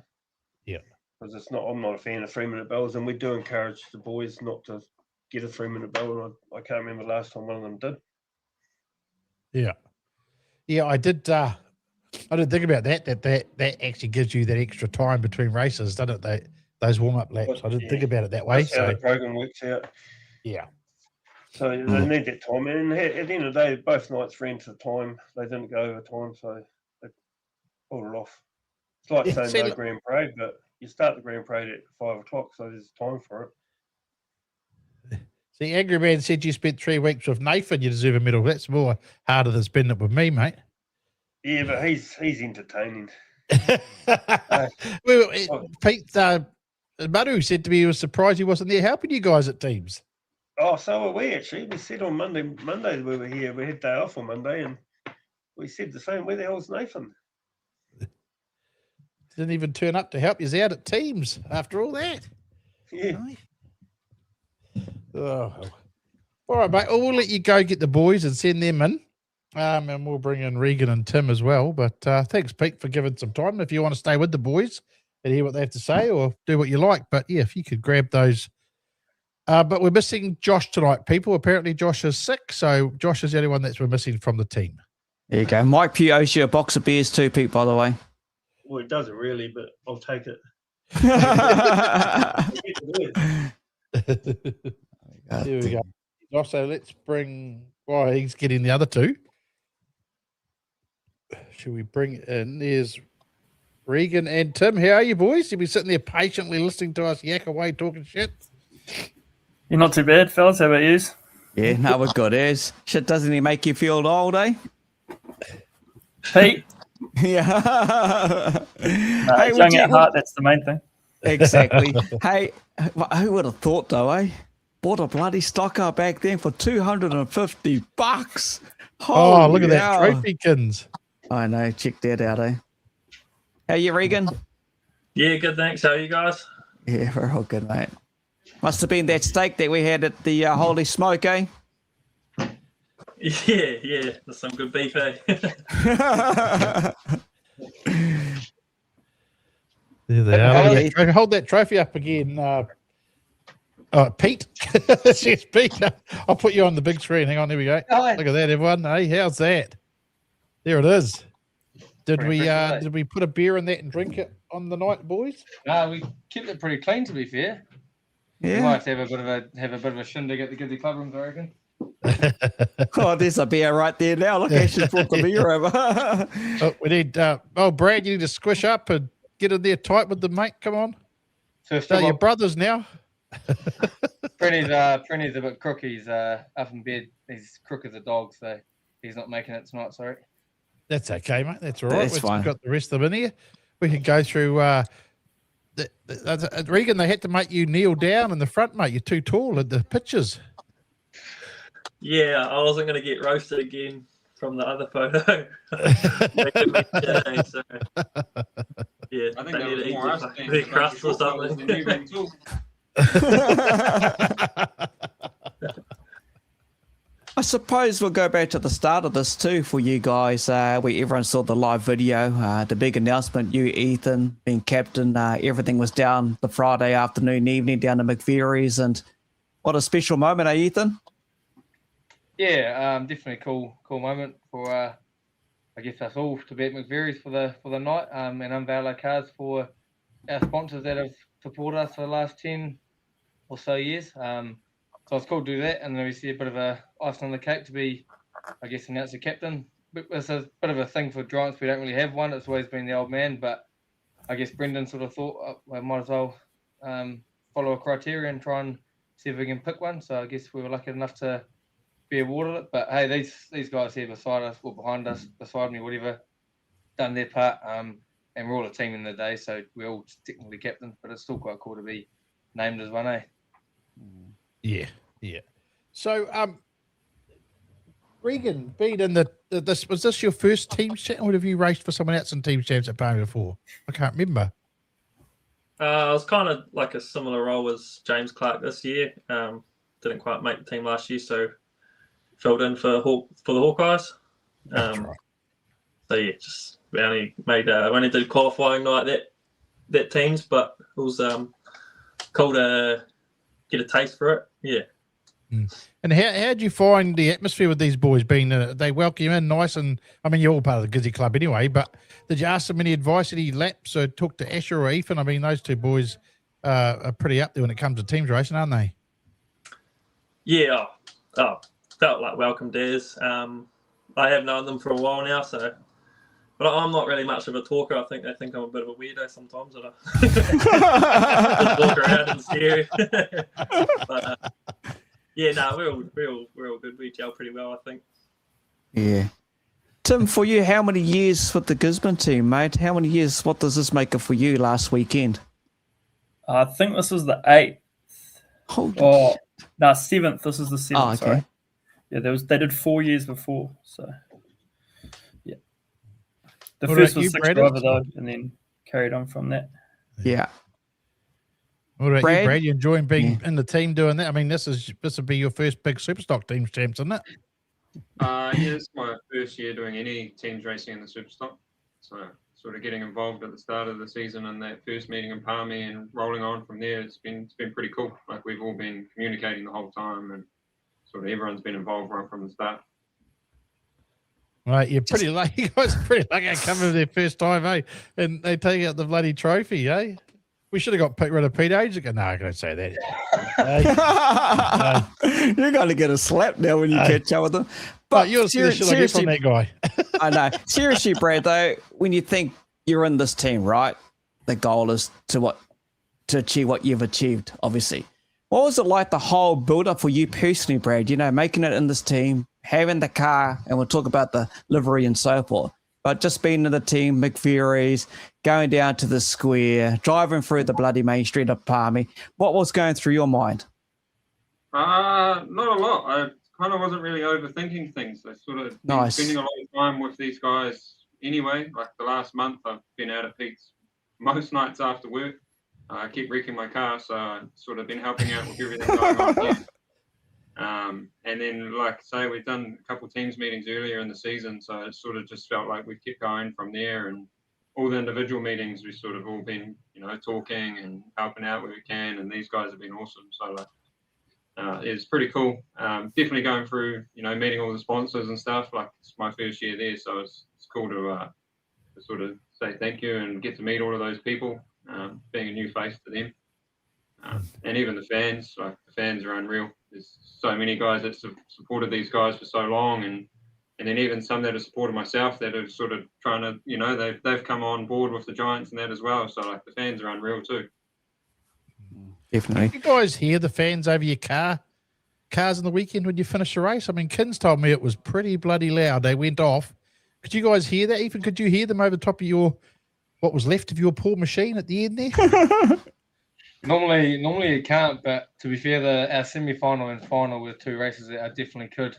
Yeah. Because I'm not a fan of 3-minute bells, and we do encourage the boys not to get a 3-minute bell. And I can't remember the last time one of them did. Yeah, I did. I didn't think about that actually gives you that extra time between races, doesn't it? Those warm-up laps. I didn't think about it that way. That's how the program works out. Yeah. So they need that time. And at the end of the day, both nights ran to the time. They didn't go over time, so they pulled it off. It's like saying no Grand Parade, but you start the Grand Parade at 5 o'clock, so there's time for it. See, Angry Man said you spent 3 weeks with Nathan. You deserve a medal. That's more harder than spending it with me, mate. Yeah, but he's entertaining. Pete Maru said to me he was surprised he wasn't there helping you guys at teams. Oh, so were we actually. We said on Monday we were here. We had day off on Monday, and we said the same. Where the hell's Nathan? Didn't even turn up to help you out at teams after all that. Yeah. Oh. All right, mate. We'll let you go get the boys and send them in. And we'll bring in Regan and Tim as well. But thanks, Pete, for giving some time. If you want to stay with the boys and hear what they have to say or do what you like. But, yeah, if you could grab those. But we're missing Josh tonight, people. Apparently Josh is sick, so Josh is the only one that we're missing from the team. There you go. Mike Pugh owes you a box of beers too, Pete, by the way. Well, it doesn't really, but I'll take it. Here we go. Josh, so let's bring... Well, he's getting the other 2. Should we bring in? There's Regan and Tim. How are you, boys? You've been sitting there patiently listening to us yak away talking shit. You're not too bad, fellas. How about you? Yeah, no, we're good. Shit, doesn't he make you feel old, eh? Pete? Yeah. Hey, young at heart, that's the main thing. Exactly. Hey, who would have thought, though, eh? Bought a bloody stocker back then for $250. Oh, look at that trophy, Kins. I know. Check that out, eh? How you, Regan? Yeah, good, thanks. How are you guys? Yeah, we're all good, mate. Must have been that steak that we had at the Holy Smoke, eh? Yeah. There's some good beef, eh? There they are. Hold that trophy up again, Pete. Yes, Pete. I'll put you on the big screen. Hang on, there we go. Look at that, everyone. Hey, how's that? There it is. Did we put a beer in that and drink it on the night, boys? No, we kept it pretty clean, to be fair. Yeah. We might have a bit of a shindig at the Gizzy Club rooms, I reckon. Oh, there's a beer right there now. Look, Ashley brought the beer over. We need, Brad, you need to squish up and get in there tight with the mate. Come on. So They're your brothers now. Prenny's a bit crook. He's up in bed. He's crook as a dog, so he's not making it tonight, sorry. That's okay, mate. That's all right. That's We've fine. got the rest of them in here. We can go through. Regan, they had to make you kneel down in the front, mate. You're too tall at the pictures. Yeah, I wasn't going to get roasted again from the other photo. So, yeah, I think they that need was to eat more us than their crust or something. than you, mate, too. I suppose we'll go back to the start of this too for you guys, where everyone saw the live video, the big announcement, you, Ethan, being captain. Everything was down the Friday afternoon, evening down to McVerry's, and what a special moment, Ethan? Yeah, definitely a cool moment for I guess us all to be at McVerry's for the night and unveil our cards for our sponsors that have supported us for the last 10 or so years. So it's cool to do that, and then we see a bit of a ice on the cake to be, I guess, announced the captain. It's a bit of a thing for Giants. We don't really have one. It's always been the old man, but I guess Brendan sort of thought I might as well follow a criteria and try and see if we can pick one. So I guess we were lucky enough to be awarded it. But hey, these guys here beside us or behind us, beside me, whatever, done their part, and we're all a team in the day, so we're all technically captains, but it's still quite cool to be named as one, eh? Yeah. So, Regan, being in this, was this your first team champ, or have you raced for someone else in team champs at Palmy before? I can't remember. I was kind of like a similar role as James Clark this year. Didn't quite make the team last year, so filled in for the Hawkeyes. That's right. So yeah, just we only did qualifying night that teams, but it was cool to get a taste for it. Yeah. And how do you find the atmosphere with these boys? Being they welcome you in nice, and I mean you're all part of the Gizzy Club anyway. But did you ask them any advice? Any laps or talk to Asher or Ethan? I mean those two boys are pretty up there when it comes to teams racing, aren't they? Yeah. Felt like welcome dares. I have known them for a while now, so. But I'm not really much of a talker. I think they think I'm a bit of a weirdo sometimes. That I just walk around and stare. But yeah, no, we're all good. We gel pretty well, I think. Yeah. Tim, for you, how many years with the Gisborne team, mate? How many years? What does this make it for you last weekend? I think this was the 8th. Holy No, 7th. This is the 7th. Oh, okay. Sorry. Yeah, they did 4 years before. So, yeah. The What first about was you, 6 Brandon? driver though, and then carried on from that. Yeah. What about Brad? you, Brad? You enjoying being in the team doing that? I mean, this will be your first big Superstock team champs, isn't it? Yeah, it's my first year doing any teams racing in the Superstock. So sort of getting involved at the start of the season and that first meeting in Palmy and rolling on from there, it's been pretty cool. Like we've all been communicating the whole time and sort of everyone's been involved right from the start. Right, you're pretty lucky. You guys are pretty lucky to come in their first time, eh? And they take out the bloody trophy, eh? We should have got rid of Pete ages ago. No, I can't say that. You're going to get a slap now when you catch up with them. But you're seriously from that guy. I know. Seriously, Brad, though, when you think you're in this team, right? The goal is to achieve what you've achieved, obviously. What was it like the whole build-up for you personally, Brad? You know, making it in this team, having the car, and we'll talk about the livery and so forth. But just being in the team, McVerry's, going down to the square, driving through the bloody main street of Palmy. What was going through your mind? Not a lot. I kind of wasn't really overthinking things. I sort of been spending a lot of time with these guys anyway. Like the last month, I've been out at Pete's most nights after work. I keep wrecking my car, so I've sort of been helping out with everything going on here. And then, like I say, we've done a couple of teams meetings earlier in the season, so it sort of just felt like we kept going from there. And all the individual meetings, we've sort of all been, talking and helping out where we can. And these guys have been awesome. So, it's pretty cool. Definitely going through, meeting all the sponsors and stuff. Like it's my first year there, so it's cool to sort of say thank you and get to meet all of those people, being a new face to them. And even the fans, like the fans are unreal. There's so many guys that supported these guys for so long, and then even some that have supported myself that are sort of trying to, you know, they've come on board with the Giants and that as well. So like the fans are unreal too. Definitely. Did you guys hear the fans over your cars on the weekend when you finished the race? I mean, Kins told me it was pretty bloody loud. They went off. Could you guys hear that? Even could you hear them over the top of what was left of your poor machine at the end there? Normally you can't, but to be fair, our semi-final and final were 2 races that I definitely could.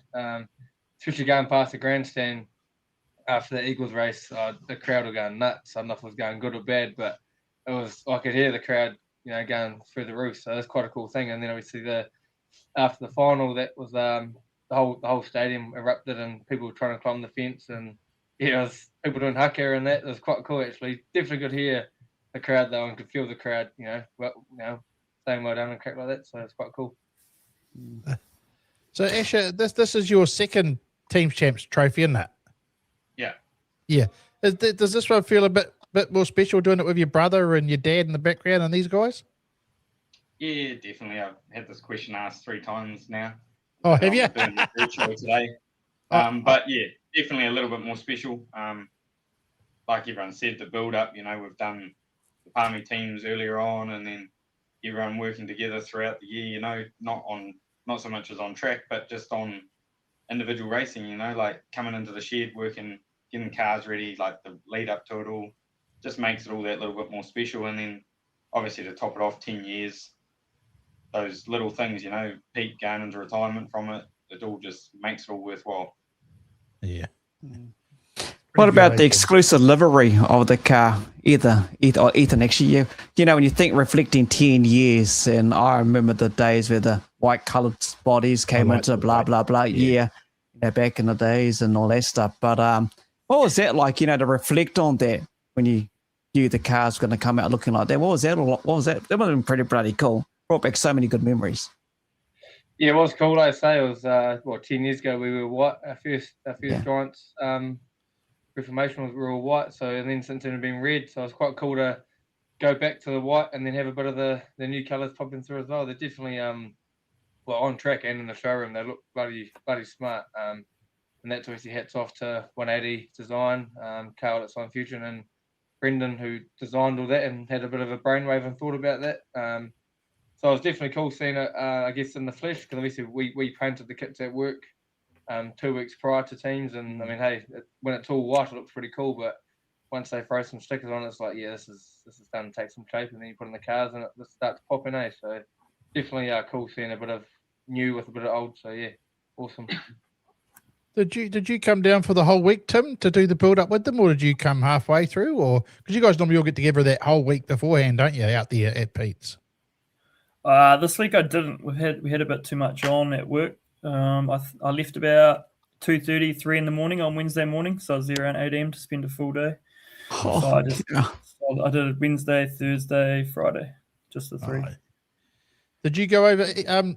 Especially going past the grandstand after the Eagles race, the crowd were going nuts. I don't know if it was going good or bad, but I could hear the crowd, you know, going through the roof. So that's quite a cool thing. And then obviously after the final, that was the whole stadium erupted and people were trying to climb the fence, and it was people doing haka and that. It was quite cool actually. Definitely could hear the crowd though, and could feel the crowd, saying well done and crap like that. So it's quite cool. So Asher, this is your second Team Champs trophy, isn't it? Yeah. Yeah. Does this one feel a bit more special doing it with your brother and your dad in the background and these guys? Yeah, definitely. I've had this question asked 3 times now. Oh, have you? Doing the food show today. But yeah, definitely a little bit more special. Like everyone said, the build up, you know, we've done the Palmy teams earlier on, and then everyone working together throughout the year, you know, not so much as on track, but just on individual racing, you know, like coming into the shed, working, getting cars ready, like the lead up to it all, just makes it all that little bit more special. And then obviously to top it off, 10 years, those little things, you know, Pete going into retirement from it, it all just makes it all worthwhile. Yeah. What about the exclusive livery of the car, Ethan? Actually, you know, when you think reflecting 10 years, and I remember the days where the white coloured bodies came into blah, blah, blah. Yeah. You know, back in the days and all that stuff. But what was that like, you know, to reflect on that when you knew the car's going to come out looking like that? What was that? That would have been pretty bloody cool. Brought back so many good memories. Yeah, it was cool. Like I say, it was 10 years ago we were white. Our first Giants reformation was we were all white. So and then since then we've been red. So it's quite cool to go back to the white and then have a bit of the new colours popping through as well. They're definitely on track and in the showroom they look bloody smart. And that's obviously hats off to 180 Design, Carl at Sign Fusion, and Brendan who designed all that and had a bit of a brainwave and thought about that. So it was definitely cool seeing it, I guess, in the flesh, because obviously we painted the kits at work 2 weeks prior to teams. And, I mean, hey, when it's all white, it looks pretty cool. But once they throw some stickers on it, it's like, yeah, this is starting to take some shape. And then you put in the cars and it starts popping, eh? So definitely cool seeing a bit of new with a bit of old. So, yeah, awesome. Did you come down for the whole week, Tim, to do the build-up with them, or did you come halfway through? Or because you guys normally all get together that whole week beforehand, don't you, out there at Pete's? This week I didn't. We had a bit too much on at work. I left about 2:30, 3 in the morning on Wednesday morning, so I was there around 8 a.m. to spend a full day. So I did it Wednesday, Thursday, Friday, just the 3. Right. Did you go over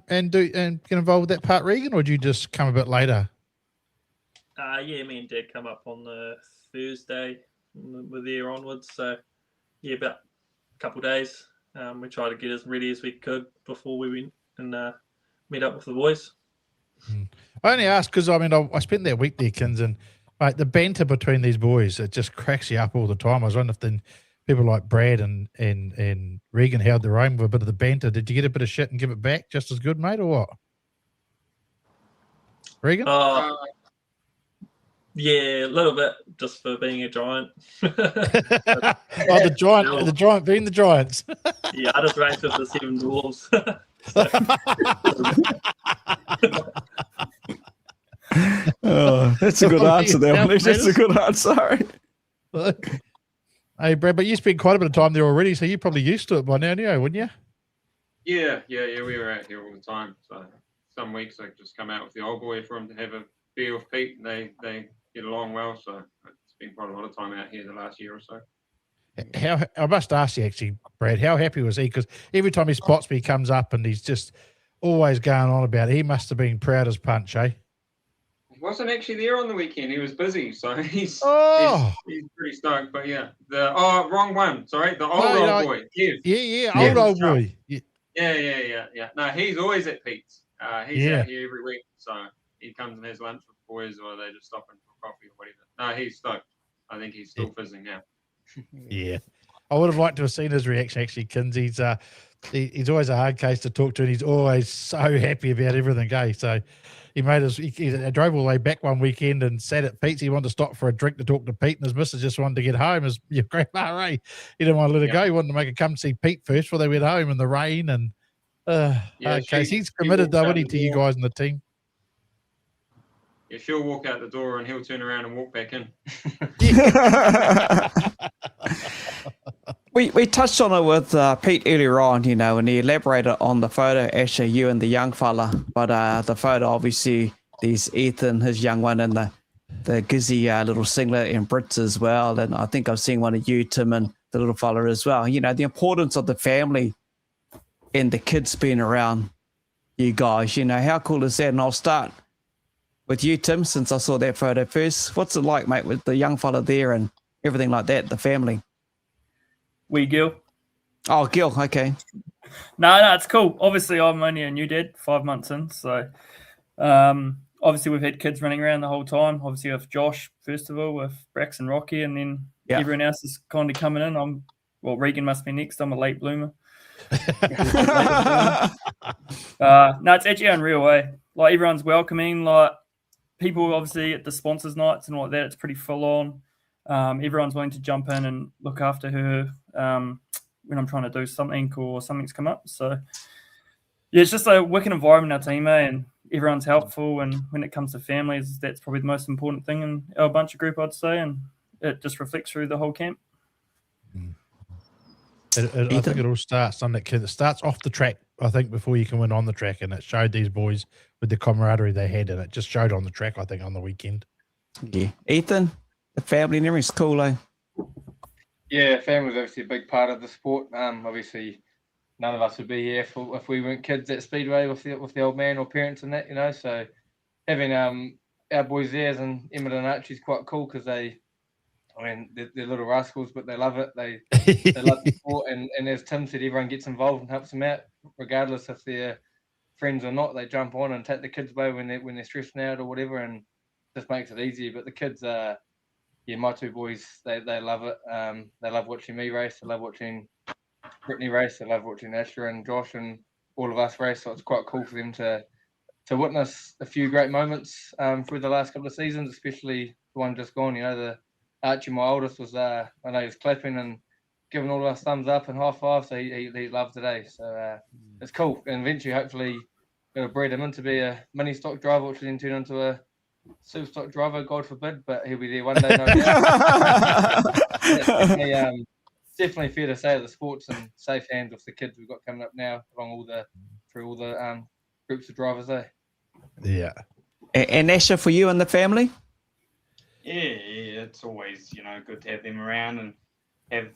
and get involved with that part, Regan, or did you just come a bit later? Yeah, me and Dad come up on the Thursday. We're there onwards, so yeah, about a couple of days. We tried to get as ready as we could before we went and meet up with the boys. I only asked because, I mean, I spent that week there, Kins, and like the banter between these boys, it just cracks you up all the time. I was wondering if then people like Brad and Regan held their own with a bit of the banter. Did you get a bit of shit and give it back just as good, mate, or what? Regan? Yeah, a little bit, just for being a giant. The giant being the Giants. Yeah, I just raced with the 7 dwarves. That's a good answer there. That's a good answer. Hey, Brad, but you spent quite a bit of time there already, so you're probably used to it by now, wouldn't you? Yeah, we were out here all the time. So some weeks I just come out with the old boy for him to have a beer with Pete, and they get along well. So it's been quite a lot of time out here the last year or so. I must ask you actually, Brad, how happy was he? Because every time he spots me, he comes up and he's just always going on about it. He must have been proud as punch, eh? He wasn't actually there on the weekend. He was busy, so he's pretty stoked. But yeah, wrong one. Sorry, the old boy. Kev. Yeah, old boy. Yeah. No, he's always at Pete's. He's Yeah. out here every week, so he comes and has lunch with the boys, or they just stop in for coffee or whatever. No, he's stoked. I think he's still fizzing now. Yeah. I would have liked to have seen his reaction, actually, Kins. He's always a hard case to talk to, and he's always so happy about everything, eh? So he made us, he drove all the way back one weekend and sat at Pete's. He wanted to stop for a drink to talk to Pete, and his missus just wanted to get home as your grandma, eh? He didn't want to let her go. He wanted to make her come see Pete first before they went home in the rain. And hard case. He's committed, though, isn't he, to you guys in the team? Yeah, she'll walk out the door and he'll turn around and walk back in. We touched on it with Pete earlier on, and he elaborated on the photo, actually, you and the young fella. But the photo, obviously, there's Ethan, his young one, and the Gizzy little singlet and Brits as well. And I think I've seen one of you, Tim, and the little fella as well. The importance of the family and the kids being around you guys. How cool is that? And I'll start with you, Tim, since I saw that photo first. What's it like, mate, with the young fella there and everything like that, the family? Gil. Oh, Gil, okay. No, it's cool. Obviously, I'm only a new dad, 5 months in. So, obviously, we've had kids running around the whole time. Obviously, with Josh, first of all, with Brax and Rocky, and then everyone else is kind of coming in. Regan must be next. I'm a late bloomer. No, it's actually unreal, eh? Like, everyone's welcoming. Like, people, obviously, at the sponsors' nights and all like that, it's pretty full on. Everyone's willing to jump in and look after her when I'm trying to do something or something's come up. So, yeah, it's just a wicked environment in our team, eh? And everyone's helpful. And when it comes to families, that's probably the most important thing in our bunch of group, I'd say. And it just reflects through the whole camp. I think it all starts on that kid. It starts off the track, I think, before you can win on the track. And it showed these boys with the camaraderie they had. And it just showed on the track, I think, on the weekend. Yeah. Ethan, the family and everything's cool, eh? Yeah, family's obviously a big part of the sport. Obviously, none of us would be here if we weren't kids at Speedway with the old man or parents and that, So having our boys there and Emmett and Archie is quite cool because they're little rascals, but they love it. They love the sport, and as Tim said, everyone gets involved and helps them out, regardless if they're friends or not. They jump on and take the kids away when they're stressing out or whatever, and just makes it easier. But the kids are. Yeah, my two boys, they love it. They love watching me race. They love watching Brittany race. They love watching Asher and Josh and all of us race. So it's quite cool for them to witness a few great moments through the last couple of seasons, especially the one just gone. The Archie, my oldest, was I know he was clapping and giving all of us thumbs up and high five. So he loved today. So it's cool. And eventually, hopefully, it'll breed him in to be a mini stock driver, which will then turn into a Superstock driver, God forbid, but he'll be there one day, no doubt. Definitely fair to say the sport's in safe hands with the kids we've got coming up now, through all the groups of drivers there. Yeah. And Asher, for you and the family? Yeah, it's always good to have them around and have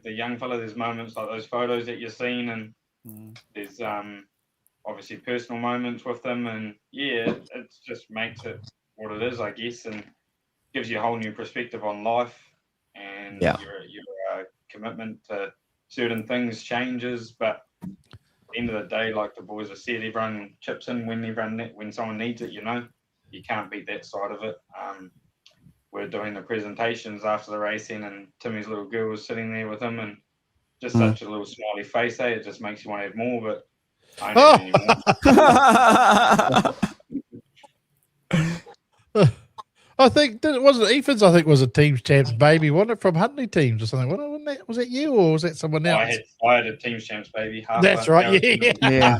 the young fella. There's moments like those photos that you've seen, and there's obviously personal moments with them, and it just makes it what it is, I guess, and gives you a whole new perspective on life, and your commitment to certain things changes. But at the end of the day, like the boys have said, everyone chips in when someone needs it. You can't beat that side of it. We're doing the presentations after the racing, and Timmy's little girl was sitting there with him, and just such a little smiley face. It just makes you want to have more, but I don't anymore. I think it wasn't Ethan's. I think was a team's champs baby, wasn't it, from Huntley teams or something? Was that you or was that someone else? I had a team's champs baby. That's right. Yeah.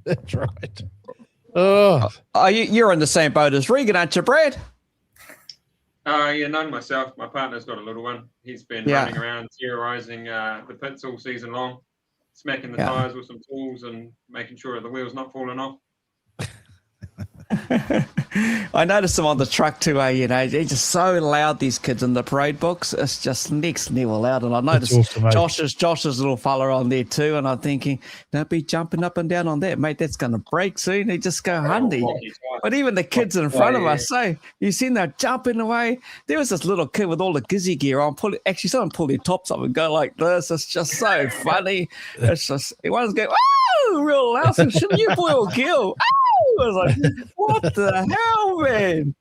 That's right. Oh, you're in the same boat as Regan, aren't you, Brad? None myself. My partner's got a little one. He's been running around terrorizing the pits all season long, smacking the tires with some tools and making sure the wheel's not falling off. I noticed them on the truck too, you know, they're just so loud, these kids in the parade books. It's just next level loud. And I noticed awesome, Josh's little fella on there too. And I'm thinking, don't be jumping up and down on that, mate. That's going to break soon. They just go hundy. But even the kids in front of us, you seen them jumping away. There was this little kid with all the gizzy gear on. Actually, someone pull their tops up and go like this. It's just so funny. It's just, everyone's going, oh, real loud. So shouldn't you boy or girl? I was like, what the hell, man?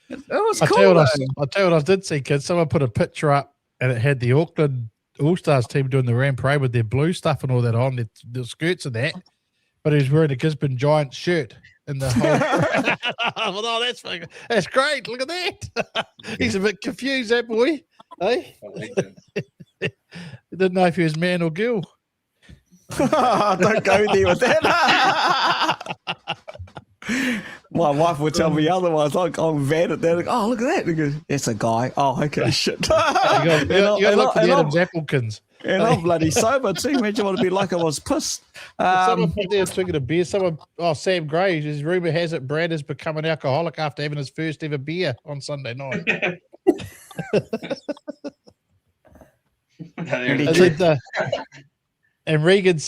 It was cool. I'll tell you what I did see, kids. Someone put a picture up and it had the Auckland All-Stars team doing the Ram Parade with their blue stuff and all that on, their skirts and that. But he was wearing a Gisborne Giants shirt in the whole. Oh, that's great. Look at that. He's a bit confused, that boy. Hey? He didn't know if he was man or girl. Don't go there with that. My wife would tell me otherwise. Like, I'm bad at that. Like, oh, look at that. Goes, it's a guy. Oh, okay, shit. You got to look for the Adams Applekind. And I'm bloody sober too. Imagine what it'd be like if I was pissed. Someone put there drinking a beer. Sam Gray, his rumour has it Brad has become an alcoholic after having his first ever beer on Sunday night. And Regan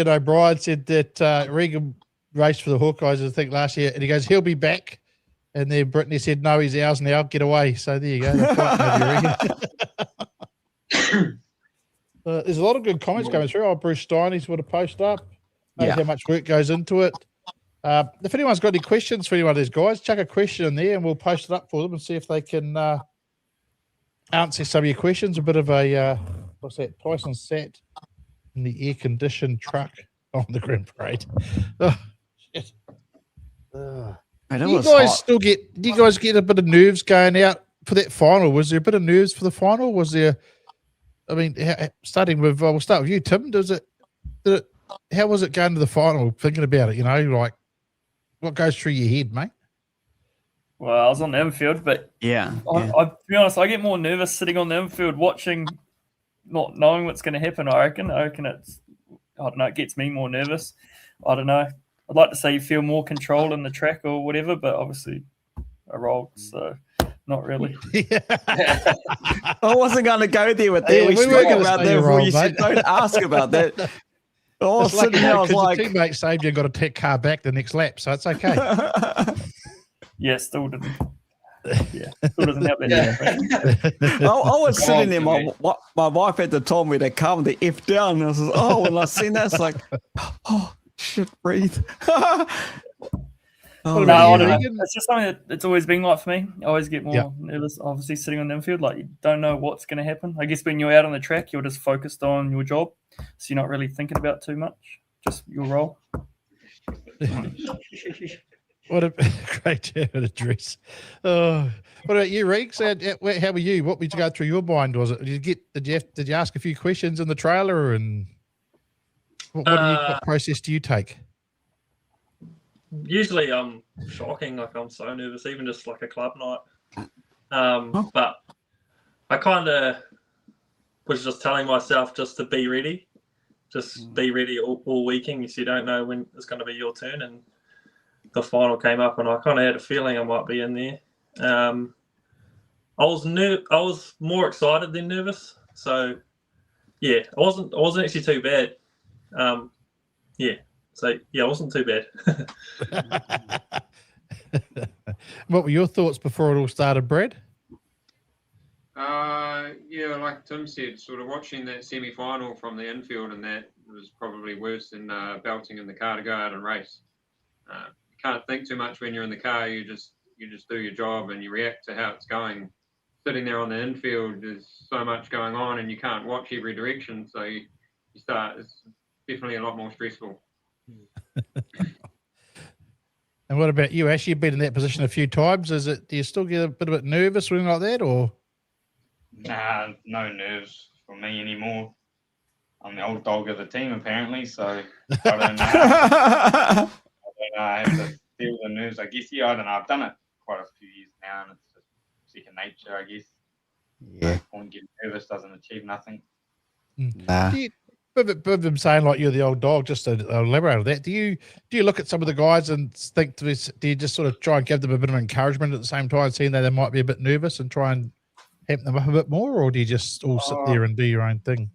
O'Brien said that Regan raced for the Hawkeyes, I think, last year, and he goes, he'll be back. And then Brittany said, no, he's ours now, get away. So there you go. There's a lot of good comments coming through. Bruce Stein, he's put a post up. How much work goes into it. If anyone's got any questions for any of these guys, chuck a question in there and we'll post it up for them and see if they can answer some of your questions. A bit of a, what's that, Tyson sat in the air-conditioned truck on the Grand Parade. Oh, shit. Do you guys get a bit of nerves going out for that final? Was there a bit of nerves for the final? Was there, I mean, starting with, we'll start with you, Tim. How was it going to the final, thinking about it, you know, like what goes through your head, mate? Well, I was on the infield, but to be honest, I get more nervous sitting on the infield watching, not knowing what's going to happen. I reckon it's, I don't know, it gets me more nervous. I don't know. I'd like to say you feel more control in the track or whatever, but obviously I rolled, so not really. I wasn't going to go there with that. We spoke about that before. You said don't ask about that. I was sitting there, I was like, your teammate saved you and got a tech car back the next lap, so it's okay. Still didn't. Still doesn't help that. I was sitting there. My wife had to tell me to calm the F down. And I was like, when I seen that, it's like, oh shit, breathe. I don't know. It's just something that's always been like for me. I always get more nervous, obviously, sitting on the infield. Like, you don't know what's going to happen. I guess when you're out on the track, you're just focused on your job. So you're not really thinking about too much, just your role. What a great address. What about you, Reeks? How were you? What would you go through your mind? Was it? Did you ask a few questions in the trailer, and what process do you take? Usually I'm shocking, like I'm so nervous, even just like a club night. But I kind of was just telling myself just to be ready. Just be ready all weekend, because you don't know when it's going to be your turn. And the final came up, and I kind of had a feeling I might be in there. I was more excited than nervous. So I wasn't actually too bad. So it wasn't too bad. What were your thoughts before it all started, Brad? Like Tim said, sort of watching that semi-final from the infield, and that was probably worse than belting in the car to go out and race. You can't think too much when you're in the car. You just do your job and you react to how it's going. Sitting there on the infield, there's so much going on, and you can't watch every direction. So you start. It's definitely a lot more stressful. And what about you, Ash? You've been in that position a few times. Do you still get a bit nervous or anything like that, or? Nah, no nerves for me anymore. I'm the old dog of the team, apparently, so I don't know. I have to deal with the nerves, I guess. I don't know. I've done it quite a few years now, and it's just second nature, I guess. No point getting nervous, doesn't achieve nothing. Nah. with them saying like you're the old dog, just to elaborate on that, do you look at some of the guys and think do you just sort of try and give them a bit of encouragement at the same time, seeing that they might be a bit nervous and try and amp them up a bit more, or do you just all sit there and do your own thing?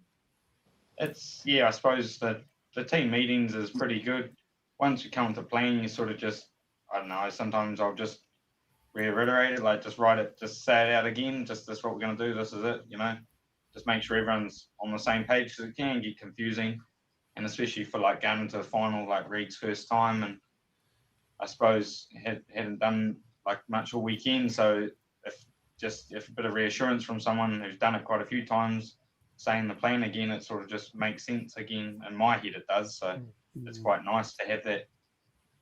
It's I suppose the team meetings is pretty good. Once you come to plan, you sort of just, I don't know, sometimes I'll just reiterate it, like just write it, just say it out again, just this is what we're going to do, this is it, just make sure everyone's on the same page, because it can get confusing, and especially for like going into the final, like Reed's first time, and I suppose hadn't done like much all weekend, so if a bit of reassurance from someone who's done it quite a few times, saying the plan again, it sort of just makes sense again. In my head it does, so it's quite nice to have that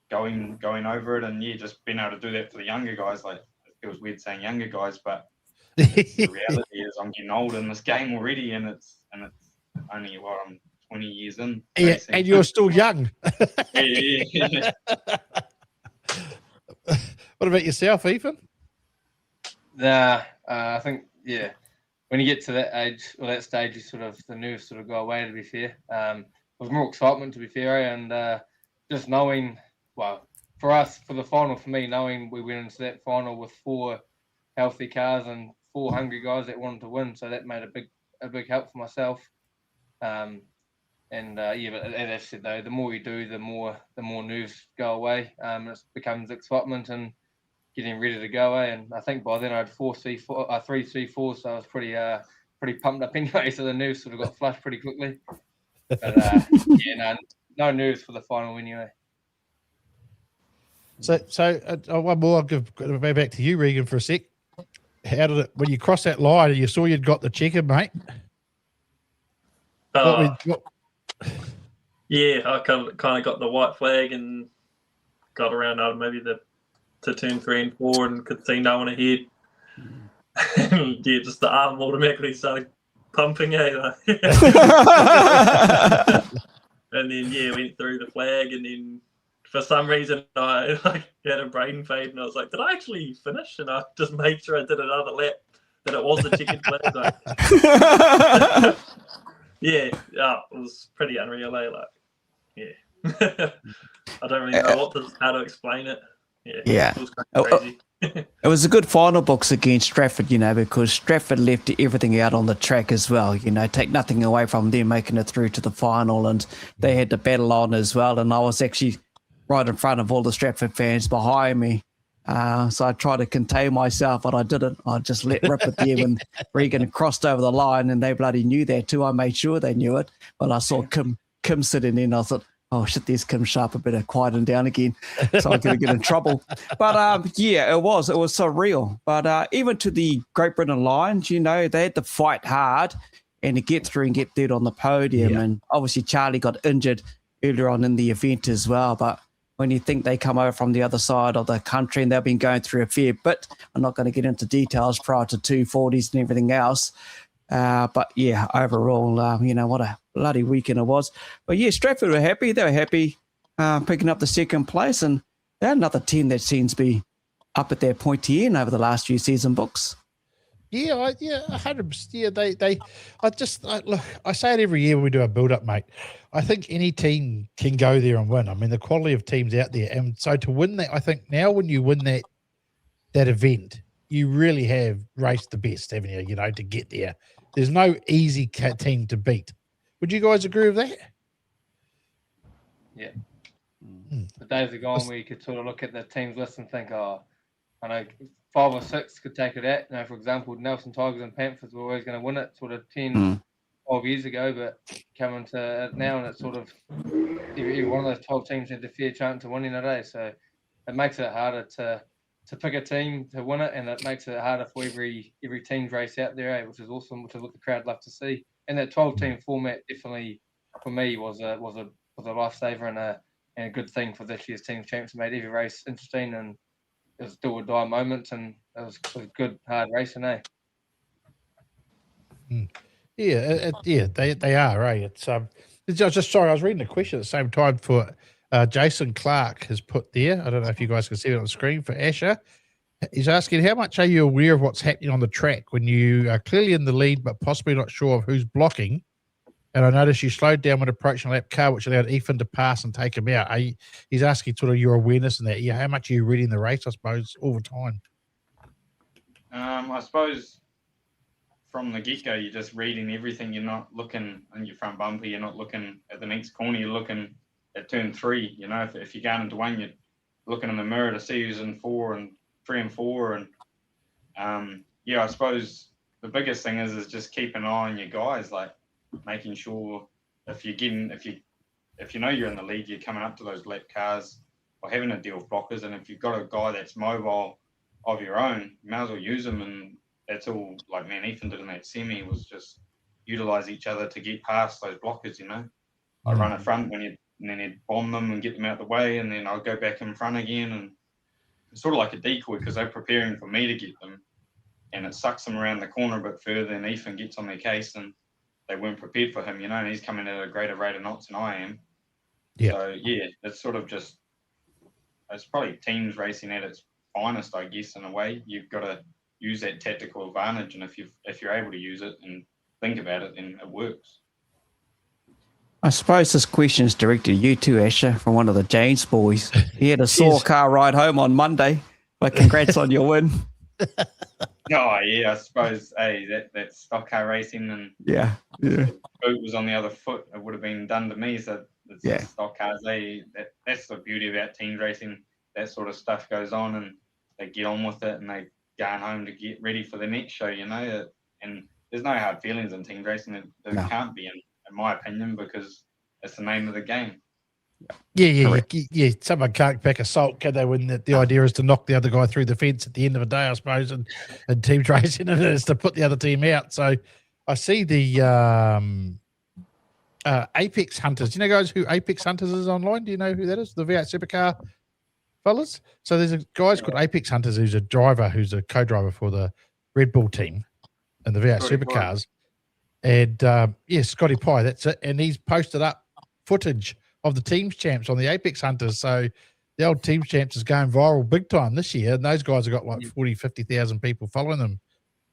going over it, and just being able to do that for the younger guys. Like, it feels weird saying younger guys, but the reality is I'm getting old in this game already, and it's only I'm 20 years in. Yeah, and you're still young. Yeah. What about yourself, Ethan? Nah, I think when you get to that age or that stage, the nerves sort of go away. To be fair, it was more excitement, to be fair, and just knowing. Well, for us, for the final, for me, knowing we went into that final with 4 healthy cars and 4 hungry guys that wanted to win, so that made a big help for myself. But as I said though, the more you do, the more nerves go away. It becomes excitement and getting ready to go away. And I think by then I had 3 C4s, so I was pretty pumped up anyway. So the nerves sort of got flushed pretty quickly. But no nerves for the final anyway. So one more. I'll go back to you, Regan, for a sec. How did it, when you crossed that line and you saw you'd got the checker, mate? Yeah, I kind of got the white flag and got around maybe to turn 3 and 4 and could see no one ahead. And just the arm automatically started pumping, And then went through the flag, and then for some reason I had a brain fade, and I was like, did I actually finish? And I just made sure I did another lap, that it was the checkered flag. It was pretty unreal, I don't really know how to explain it. It was crazy. It was a good final box against Stratford, because Stratford left everything out on the track as well, take nothing away from them making it through to the final, and they had to battle on as well. And I was actually right in front of all the Stratford fans behind me. So I tried to contain myself, but I didn't. I just let rip at the end when Regan crossed over the line, and they bloody knew that too. I made sure they knew it. But I saw Kim sitting in. I thought, oh shit, there's Kim Sharp, a bit of quieting down again, so I'm going to get in trouble. But it was surreal. But even to the Great Britain Lions, they had to fight hard and to get through and get third on the podium. And obviously Charlie got injured earlier on in the event as well. But when you think they come over from the other side of the country and they've been going through a fair bit, I'm not going to get into details prior to 240s and everything else. But overall, what a bloody weekend it was. But Stratford were happy. They were happy picking up the second place, and they're another team that seems to be up at their pointy end over the last few season books. 100%. Look, I say it every year when we do our build-up, mate. I think any team can go there and win. I mean, the quality of teams out there, and so to win that, I think now when you win that event, you really have raced the best, haven't you? To get there. There's no easy team to beat. Would you guys agree with that? Yeah. The days are gone where you could sort of look at the teams list and think, I know 5 or 6 could take it out. For example, Nelson Tigers and Panthers were always going to win it sort of 10, 12 years ago, but coming to it now, and it's sort of every one of those 12 teams had a fair chance of winning it, So it makes it harder to pick a team to win it, and it makes it harder for every team's race out there, which is awesome, which is what the crowd love to see. And that 12-team format definitely, for me, was a lifesaver and a good thing for this year's team champs. It made every race interesting, and it was do or die moments, and it was good, hard racing, They are, It's I was just sorry, I was reading a question at the same time for Jason Clark has put there. I don't know if you guys can see it on the screen for Asher. He's asking, how much are you aware of what's happening on the track when you are clearly in the lead but possibly not sure of who's blocking? And I noticed you slowed down when approaching a lap car, which allowed Ethan to pass and take him out. He's asking sort of your awareness in that. How much are you reading the race, I suppose, all the time? I suppose from the get-go, you're just reading everything. You're not looking in your front bumper. You're not looking at the next corner. You're looking at turn 3. You know, if you're going into 1, you're looking in the mirror to see who's in 4 and 3 and 4. And I suppose the biggest thing is just keep an eye on your guys, like making sure if you know you're in the lead, you're coming up to those lap cars or having to deal with blockers. And if you've got a guy that's mobile of your own, you may as well use them. And that's all like me and Ethan did in that semi, was just utilize each other to get past those blockers, you know. I run at front and then he'd bomb them and get them out the way, and then I'll go back in front again. And it's sort of like a decoy because they're preparing for me to get them, and it sucks them around the corner a bit further, and Ethan gets on their case and they weren't prepared for him, you know, and he's coming at a greater rate of knots than I am. Yeah. So it's sort of just, it's probably teams racing at its finest, I guess, in a way. You've got to use that tactical advantage, and if you're able to use it and think about it, then it works. I suppose this question is directed to you too, Asher, from one of the James boys. He had a sore car ride home on Monday, but congrats on your win. Oh yeah, I suppose. Hey, that's stock car racing, and yeah, if the boot was on the other foot, it would have been done to me. So it's stock cars. That's the beauty about team racing. That sort of stuff goes on, and they get on with it, and they going home to get ready for the next show. You know, and there's no hard feelings in team racing. There can't be, in my opinion, because it's the name of the game. Yeah. Someone can't pick a salt, can they? When the idea is to knock the other guy through the fence at the end of the day, I suppose, and team racing it is to put the other team out. So I see the Apex Hunters. Do you know, guys, who Apex Hunters is online? Do you know who that is? The V8 Supercar fellas. So there's a guy called Apex Hunters who's a driver, who's a co-driver for the Red Bull team and the V8 Supercars. And Scotty Pye, that's it. And he's posted up footage of the teams champs on the Apex Hunters. So the old teams champs is going viral big time this year. And those guys have got like 50,000 people following them.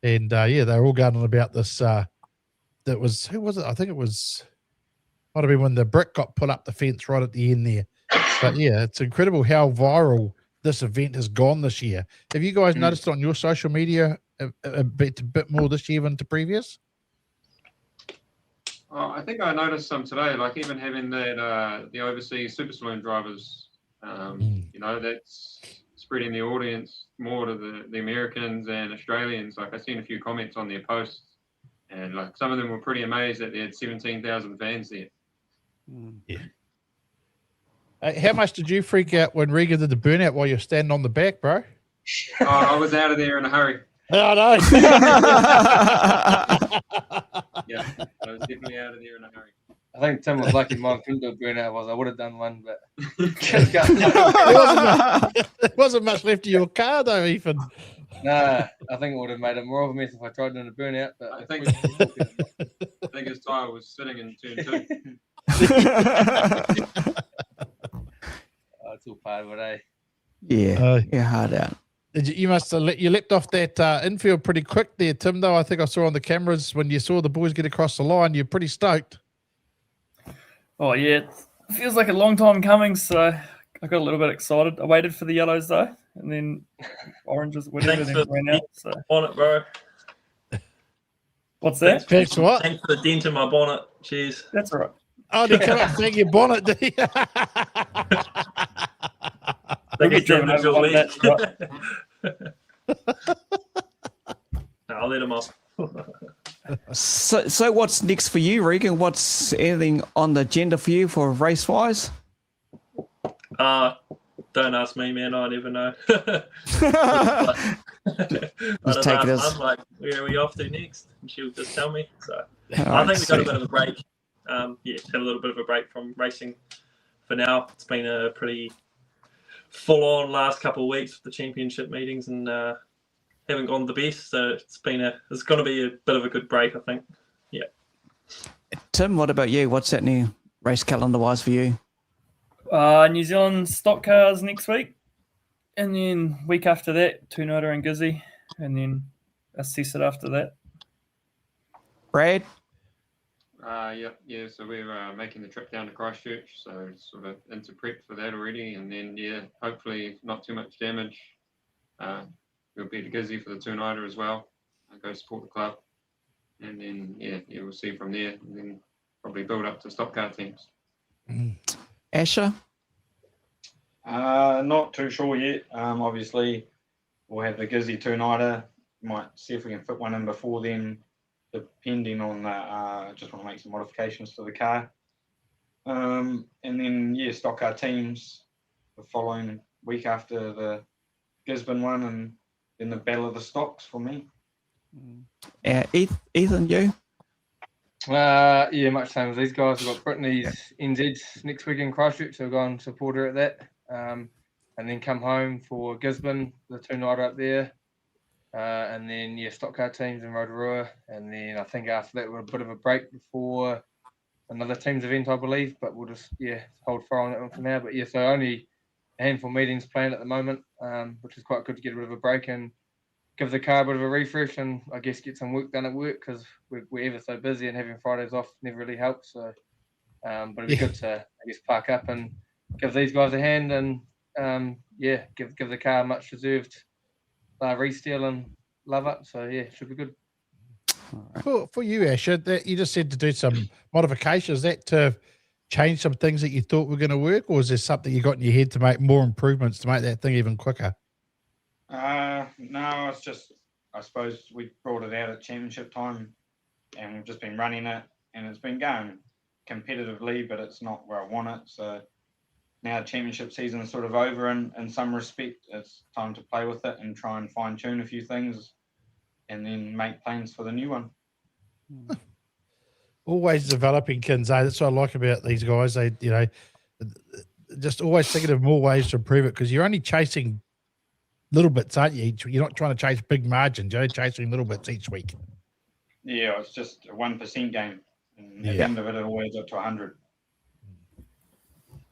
And they're all going on about this. Who was it? I think it might have been when the brick got put up the fence right at the end there. But yeah, it's incredible how viral this event has gone this year. Have you guys noticed it on your social media a bit more this year than to previous? I think I noticed some today, like even having that the overseas super saloon drivers, you know, that's spreading the audience more to the Americans and Australians. Like I've seen a few comments on their posts, and like some of them were pretty amazed that they had 17,000 fans there. Yeah. How much did you freak out when Regan did the burnout while you're standing on the back, bro? I was out of there in a hurry. Oh, no. Yeah, I was definitely out of there in a hurry. I think Tim was lucky mine couldn't do a burnout. I would have done one, but there wasn't much left of your car, though, Ethan. Nah, I think it would have made it more of a mess if I tried doing a burnout. But I think his tyre was sitting in turn 2. It's all part of it, Yeah, hard out. You must have you leapt off that infield pretty quick there, Tim, though. I think I saw on the cameras when you saw the boys get across the line, you're pretty stoked. Oh, yeah. It feels like a long time coming, so I got a little bit excited. I waited for the yellows, though, and then oranges, whatever, then ran out. So. Bonnet, bro. What's that? Thanks for what? Thanks for the dent in my bonnet. Cheers. That's all right. Oh, you cannot thank your bonnet, do you? We'll get driven over one of that, I'll let him off. So what's next for you, Regan? What's anything on the agenda for you for race-wise? Don't ask me, man. I never know. Just take it as... I'm like, where are we off to next? And she'll just tell me. So I think we got a bit of a break. Had a little bit of a break from racing for now. It's been a pretty full-on last couple of weeks with the championship meetings, and haven't gone the best. So it's going to be a bit of a good break, I think. Yeah. Tim, what about you? What's happening race calendar-wise for you? New Zealand stock cars next week, and then week after that, two-nighter and Gizzy, and then assess it after that. Brad? Yeah. So we're making the trip down to Christchurch, so sort of into prep for that already, and then hopefully not too much damage. We'll be to Gizzy for the two-nighter as well. Go support the club, and then we'll see from there, and then probably build up to stock car teams. Asher? Not too sure yet. Obviously, we'll have the Gizzy two-nighter. Might see if we can fit one in before then, depending on just want to make some modifications to the car. And then, stock car teams the following week after the Gisborne one, and then the Battle of the Stocks for me. Ethan, you? Much same as these guys. We've got Brittany's Enzed next week in Christchurch, so we'll go and support her at that. And then come home for Gisborne, the two-nighter up there. And then, stock car teams in Rotorua. And then I think after that, we're a bit of a break before another team's event, I believe. But we'll just, hold fire on that one for now. But, so only a handful of meetings planned at the moment, which is quite good to get a bit of a break and give the car a bit of a refresh and I guess get some work done at work because we're ever so busy and having Fridays off never really helps. So, but it'd be good to, park up and give these guys a hand and, give the car a much deserved re-steel and love up. So, it should be good. For you, Asher, that you just said to do some modifications. Is that to change some things that you thought were going to work, or is there something you got in your head to make more improvements to make that thing even quicker? No, it's just, I suppose we brought it out at championship time and we've just been running it and it's been going competitively, but it's not where I want it. So now championship season is sort of over in some respect. It's time to play with it and try and fine tune a few things and then make plans for the new one. Always developing, Kinser. That's what I like about these guys. They, just always thinking of more ways to improve it because you're only chasing little bits, aren't you? You're not trying to chase big margins. You're chasing little bits each week. Yeah, it's just a 1% game. And at the end of it, it always up to 100.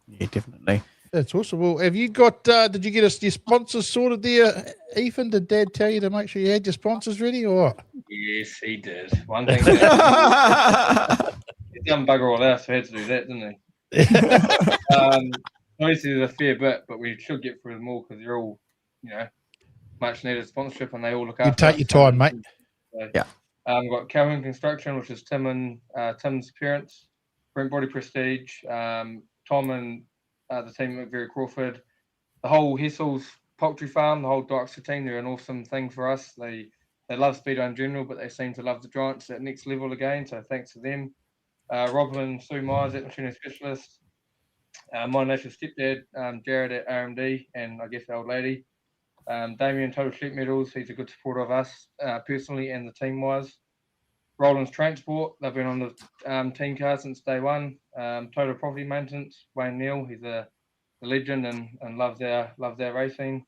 Yeah, definitely. That's awesome. Well, have you got, did you get your sponsors sorted there, Ethan? Did Dad tell you to make sure you had your sponsors ready or what? Yes, he did. One thing. He done bugger all else, so he had to do that, didn't he? Obviously, there's a fair bit, but we should get through them all because they're all, much needed sponsorship and they all look after. You take your time, mate. So, we've got Calhoun Construction, which is Tim and Tim's parents, Brent Body Prestige, Tom and the team at Very Crawford, the whole Hessel's poultry farm, the whole Dykstra team. They're an awesome thing for us. They love Speedo in general, but they seem to love the Giants at next level again. So thanks to them. Robin and Sue Myers at Machinery Specialist. My natural stepdad, Jared at RMD, and I guess the old lady. Damien, Total Sheep Metals, he's a good supporter of us personally and the team-wise. Roland's Transport, they've been on the team car since day one. Total Property Maintenance, Wayne Neal, he's a legend and loves our racing.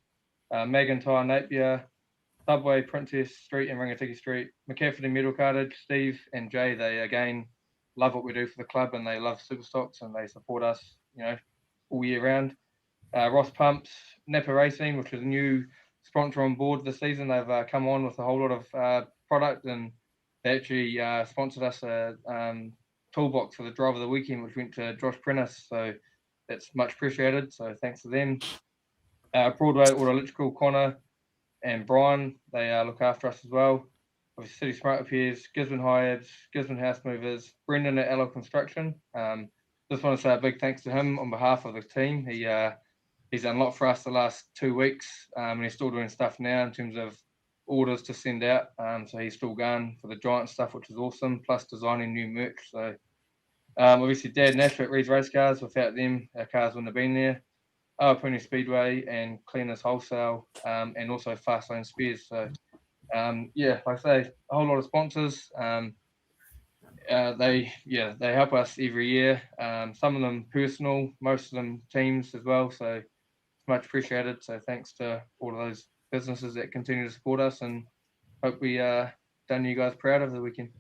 Macintyre, Napier, Subway, Princess Street and Rangatiki Street. McCafferty Metal Cartage, Steve and Jay, they again love what we do for the club and they love Superstocks and they support us, all year round. Ross Pumps, Napa Racing, which is a new sponsor on board this season. They've come on with a whole lot of product and they actually sponsored us a toolbox for the drive of the weekend, which went to Josh Prentice. So that's much appreciated. So thanks to them. Broadway Auto Electrical, Connor and Brian, they look after us as well. Obviously, City Smart Repairs, Gisborne Hired, Gisborne House Movers, Brendan at Allo Construction. Just want to say a big thanks to him on behalf of the team. He's done a lot for us the last 2 weeks, and he's still doing stuff now in terms of orders to send out. So he's still going for the Giant stuff, which is awesome, plus designing new merch. So obviously Dad and Ash at Reed's Race Cars. Without them, our cars wouldn't have been there. Pony Speedway and Cleaners Wholesale, and also Fast Lane Spears. So like I say, a whole lot of sponsors. They help us every year. Some of them personal, most of them teams as well. So it's much appreciated. So thanks to all of those businesses that continue to support us, and hope we done you guys proud over the weekend.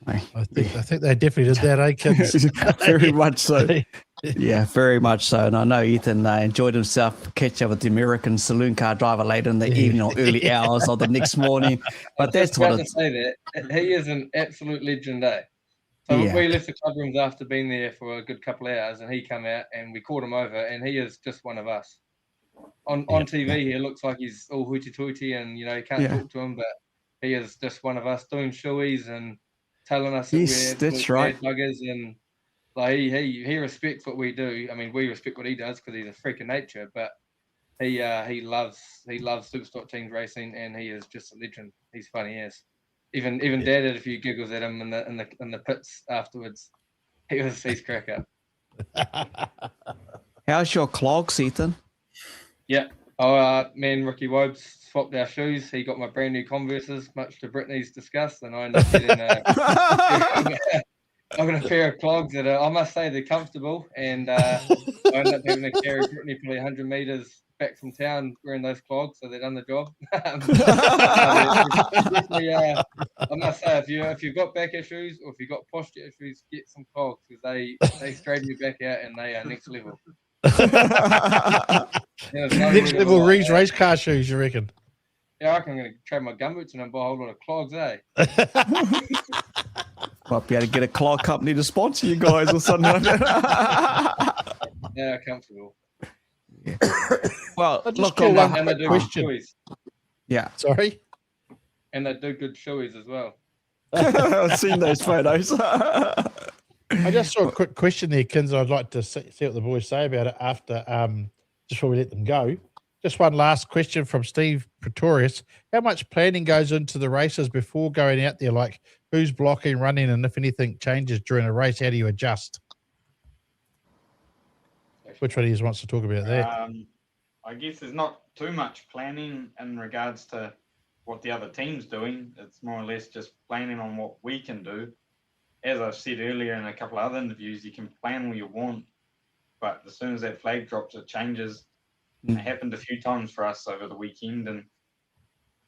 I think they definitely did that, kids? Very much so. Yeah, very much so. And I know Ethan enjoyed himself catch up with the American saloon car driver later in the evening or early hours of the next morning. But that's what to say that he is an absolute legend, eh? So we left the club rooms after being there for a good couple of hours, and he come out and we called him over, and he is just one of us. On TV, he looks like he's all hooty-tooty and, you know, you can't talk to him, but he is just one of us doing shoeys and telling us that we're bad buggers, and like he respects what we do. I mean, we respect what he does because he's a freak of nature, but he loves Superstock teams racing, and he is just a legend. He's funny as. Even Dad had a few giggles at him in the pits afterwards. He's crack up. How's your clogs, Ethan? Yeah. Me and Ricky Wobes swapped our shoes. He got my brand new Converses, much to Brittany's disgust, and I ended up getting I've got a pair of clogs that I must say they're comfortable, and I ended up having to carry Brittany probably 100 meters back from town wearing those clogs, so they've done the job. I must say, if you've got back issues or if you've got posture issues, get some clogs because they straighten you back out and they are next level. Next level Reeves race car shoes, you reckon? Yeah, I reckon I'm going to trade my gumboots and buy a whole lot of clogs, eh? Might be able to get a clog company to sponsor you guys or something like that. Yeah, comfortable. Yeah. Well, look, and they do question. Good shoeys. Yeah. Sorry? And they do good shoeys as well. I've seen those photos. I just saw a quick question there, Kinser. I'd like to see what the boys say about it after, just before we let them go. Just one last question from Steve Pretorius. How much planning goes into the races before going out there? Like who's blocking, running, and if anything changes during a race, how do you adjust? Which one of you wants to talk about that? I guess there's not too much planning in regards to what the other team's doing. It's more or less just planning on what we can do. As I've said earlier in a couple of other interviews, you can plan all you want, but as soon as that flag drops, it changes. It happened a few times for us over the weekend, and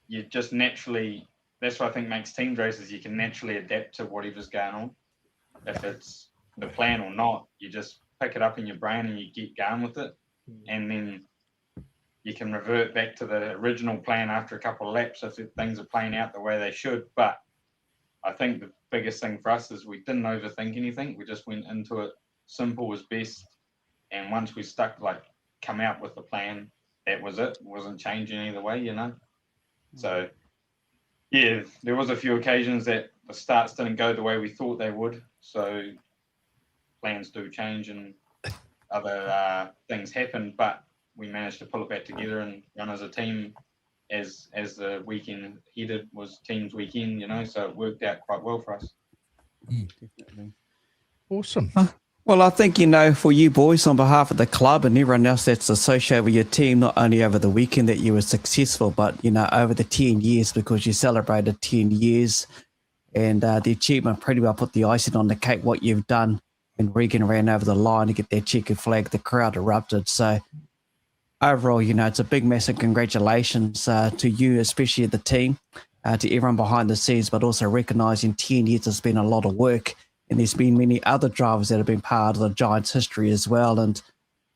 you just naturally, that's what I think makes team races, you can naturally adapt to whatever's going on. If it's the plan or not, you just pick it up in your brain and you get going with it, and then you can revert back to the original plan after a couple of laps if things are playing out the way they should. But I think the biggest thing for us is we didn't overthink anything. We just went into it simple was best, and once we come out with the plan, that was it. It wasn't changing either way, you know. So yeah, there was a few occasions that the starts didn't go the way we thought they would, so plans do change and other things happen, but we managed to pull it back together and run as a team as the weekend headed was teams weekend, you know, so it worked out quite well for us. Definitely. Awesome. Well, I think, you know, for you boys, on behalf of the club and everyone else that's associated with your team, not only over the weekend that you were successful, but, you know, over the 10 years, because you celebrated 10 years and the achievement pretty well put the icing on the cake, what you've done. And Regan ran over the line to get that checkered flag. The crowd erupted. So overall, you know, it's a big, massive congratulations to you, especially the team, to everyone behind the scenes, but also recognising 10 years has been a lot of work. And there's been many other drivers that have been part of the Giants' history as well. And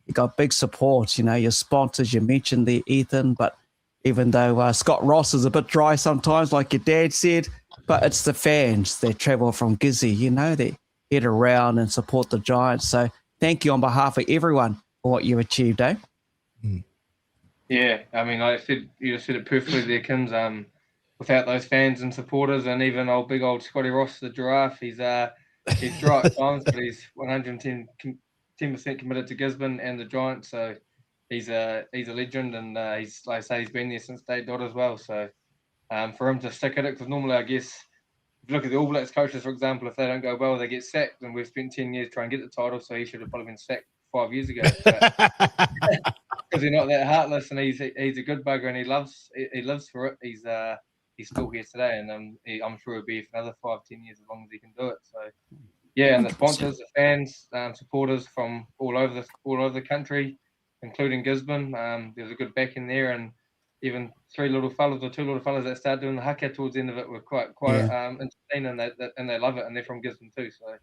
you got big support, you know, your sponsors, you mentioned there, Ethan, but even though Scott Ross is a bit dry sometimes, like your dad said, but it's the fans that travel from Gizzy, you know, they head around and support the Giants. So thank you on behalf of everyone for what you've achieved, eh? Yeah, I mean, you said it perfectly there, Kins. Without those fans and supporters, and even big old Scotty Ross, the giraffe, he's dry at times, but he's 110% committed to Gisborne and the Giants. So he's a legend, and he's, like I say, he's been there since day dot as well. So for him to stick at it, because normally I guess if you look at the All Blacks coaches, for example, if they don't go well, they get sacked, and we've spent 10 years trying to get the title, so he should have probably been sacked 5 years ago. Because he's not that heartless, and he's a good bugger, and he lives for it. He's still here today, and I'm sure he'll be here for another 5-10 years as long as he can do it. So yeah, and the sponsors, the fans, supporters from all over the country, including Gisborne. There's a good back in there, and even 2 little fellas that started doing the haka towards the end of it were quite entertaining, and they love it, and they're from Gisborne too. So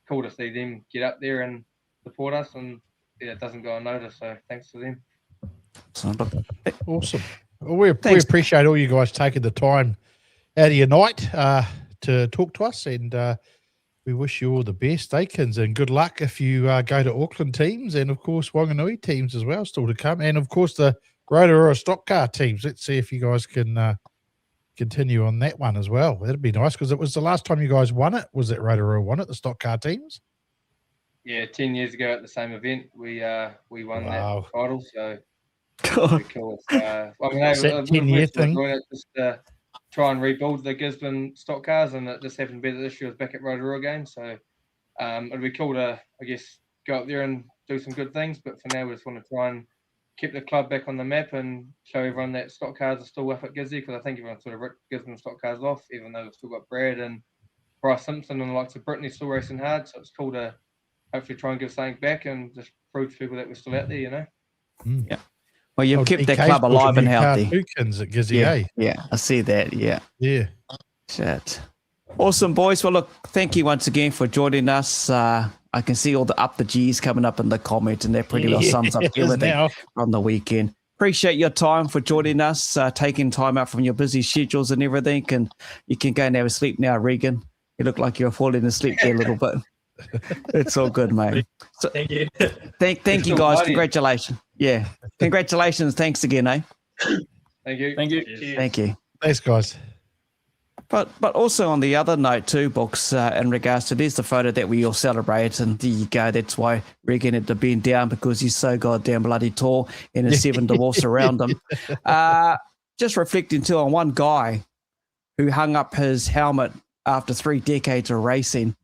cool to see them get up there and support us, and it doesn't go unnoticed. So thanks to them. Awesome. Well, we appreciate all you guys taking the time out of your night to talk to us, and we wish you all the best, Akins, and good luck if you go to Auckland teams, and of course Wanganui teams as well still to come, and of course the Rotorua stock car teams. Let's see if you guys can continue on that one as well. That'd be nice, because it was the last time you guys won it. Was it Rotorua won it, the stock car teams? Yeah, 10 years ago at the same event, we won that title. So pretty cool. I mean, It's that 10-year thing. Just try and rebuild the Gisborne stock cars, and it just happened to be that this year was back at Rotorua again. So it'd be cool to, I guess, go up there and do some good things. But for now, we just want to try and keep the club back on the map and show everyone that stock cars are still up at Gizzy, because I think everyone sort of ripped Gisborne stock cars off, even though we've still got Brad and Bryce Simpson and the likes of Brittany still racing hard. So it's cool to hopefully try and give something back and just prove to people that we're still out there, you know? Yeah. Well, you've kept the club alive and healthy. At Gizzy, yeah, I see that. Yeah. Shit. Awesome, boys. Well, look, thank you once again for joining us. I can see all the up the G's coming up in the comments, and that pretty well sums up everything on the weekend. Appreciate your time for joining us, taking time out from your busy schedules and everything. And you can go and have a sleep now, Regan. You look like you're falling asleep there a little bit. It's all good, mate. So, thank you. Thank you, guys. Congratulations. Yeah. Congratulations. Thanks again, eh? Thank you. Thank you. Cheers. Thank you. Thanks, guys. But also on the other note too, Books, in regards to there's the photo that we all celebrate, and there you go. That's why Regan had to bend down, because he's so goddamn bloody tall and there's 7 dwarfs around him. Just reflecting too on one guy who hung up his helmet after 3 decades of racing,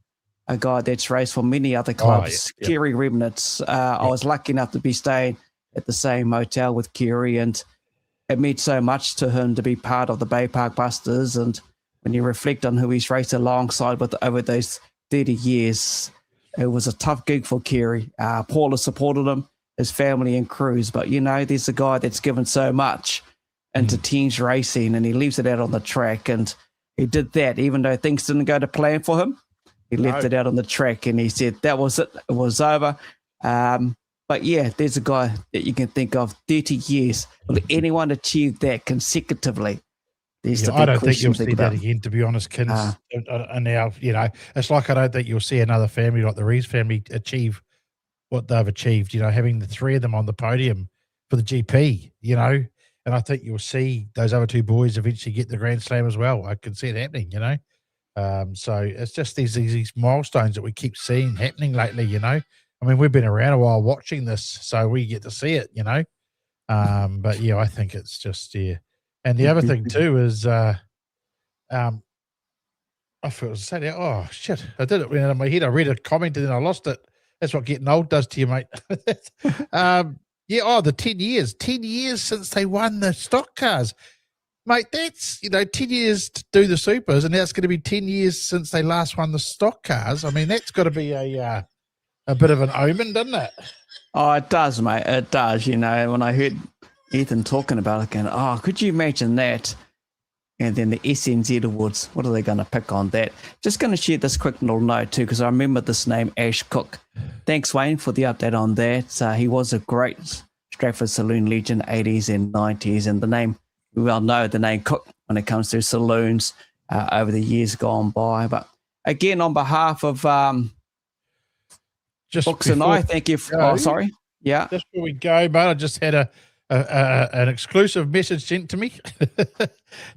a guy that's raced for many other clubs, Kerry Remnants. I was lucky enough to be staying at the same motel with Kerry, and it meant so much to him to be part of the Bay Park Busters. And when you reflect on who he's raced alongside with over those 30 years, it was a tough gig for Kerry. Paula supported him, his family and crews, but you know, there's a guy that's given so much into teams racing, and he leaves it out on the track, and he did that even though things didn't go to plan for him. He left it out on the track, and he said that was it. It was over. But yeah, there's a guy that you can think of, 30 years. Will anyone achieve that consecutively? I don't think you'll see that again, to be honest, Kins. And now, you know, it's like I don't think you'll see another family like the Reeves family achieve what they've achieved, you know, having the 3 of them on the podium for the GP, you know. And I think you'll see those other 2 boys eventually get the Grand Slam as well. I can see it happening, you know. So it's just these milestones that we keep seeing happening lately, you know. I mean, we've been around a while watching this, so we get to see it, you know. But yeah, I think it's just And the other thing too is, I feel saying, oh shit, I did it in my head. I read a comment and then I lost it. That's what getting old does to you, mate. The 10 years since they won the stock cars. Mate, that's, 10 years to do the supers, and now it's going to be 10 years since they last won the stock cars. I mean, that's got to be a bit of an omen, doesn't it? Oh, it does, mate. It does. When I heard Ethan talking about it, going, could you imagine that? And then the SNZ Awards, what are they going to pick on that? Just going to share this quick little note too, because I remember this name, Ash Cook. Thanks, Wayne, for the update on that. He was a great Stratford saloon legend, 80s and 90s, and the name, we well know the name Cook when it comes to saloons over the years gone by. But again, on behalf of Books and I, thank you. Sorry. Yeah. Just before we go, mate, I just had an exclusive message sent to me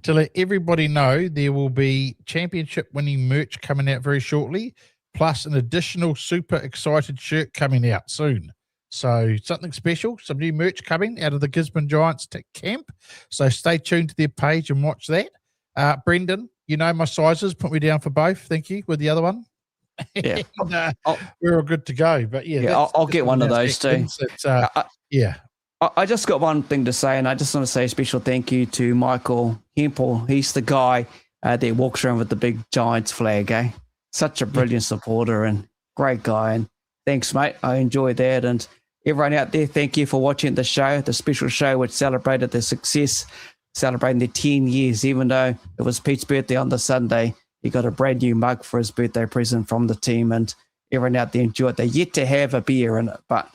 to let everybody know there will be championship winning merch coming out very shortly, plus an additional super excited shirt coming out soon. So something special, some new merch coming out of the Gisborne Giants camp. So stay tuned to their page and watch that. Brendan, you know my sizes. Put me down for both. Thank you. With the other one. Yeah. And, we're all good to go. But yeah, I'll get one of those too. Yeah. I just got one thing to say, and I just want to say a special thank you to Michael Hempel. He's the guy that walks around with the big Giants flag, Such a brilliant supporter and great guy. And thanks, mate. I enjoyed that. And everyone out there, thank you for watching the show, the special show which celebrated their success, celebrating their 10 years. Even though it was Pete's birthday on the Sunday, he got a brand new mug for his birthday present from the team. And everyone out there enjoy it. They're yet to have a beer in it, but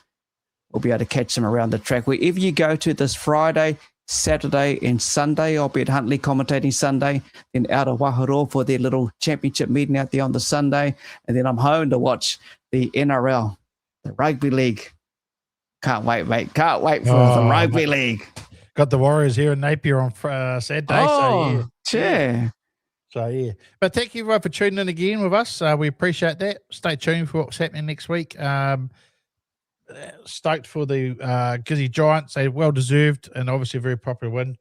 we'll be able to catch them around the track. Wherever you go to this Friday, Saturday and Sunday, I'll be at Huntley commentating Sunday, then out of Waharo for their little championship meeting out there on the Sunday, and then I'm home to watch the NRL, the Rugby League. Can't wait, mate. Can't wait for the Rugby League. Got the Warriors here in Napier on Saturday. So, yeah. But thank you everyone for tuning in again with us. We appreciate that. Stay tuned for what's happening next week. Stoked for the Gizzy Giants. They well-deserved and obviously a very popular win.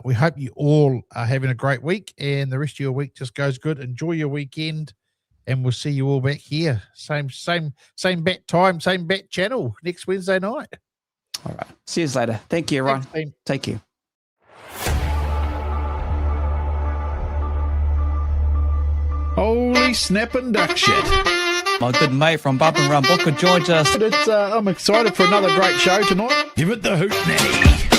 We hope you all are having a great week and the rest of your week just goes good. Enjoy your weekend and we'll see you all back here. Same bat time, same bat channel next Wednesday night. All right. See you later. Thank you, everyone. Thanks, take care. Holy snapping duck shit. My good mate from Bub and Rumbuka joins us. I'm excited for another great show tonight. Give it the hoot, Natty.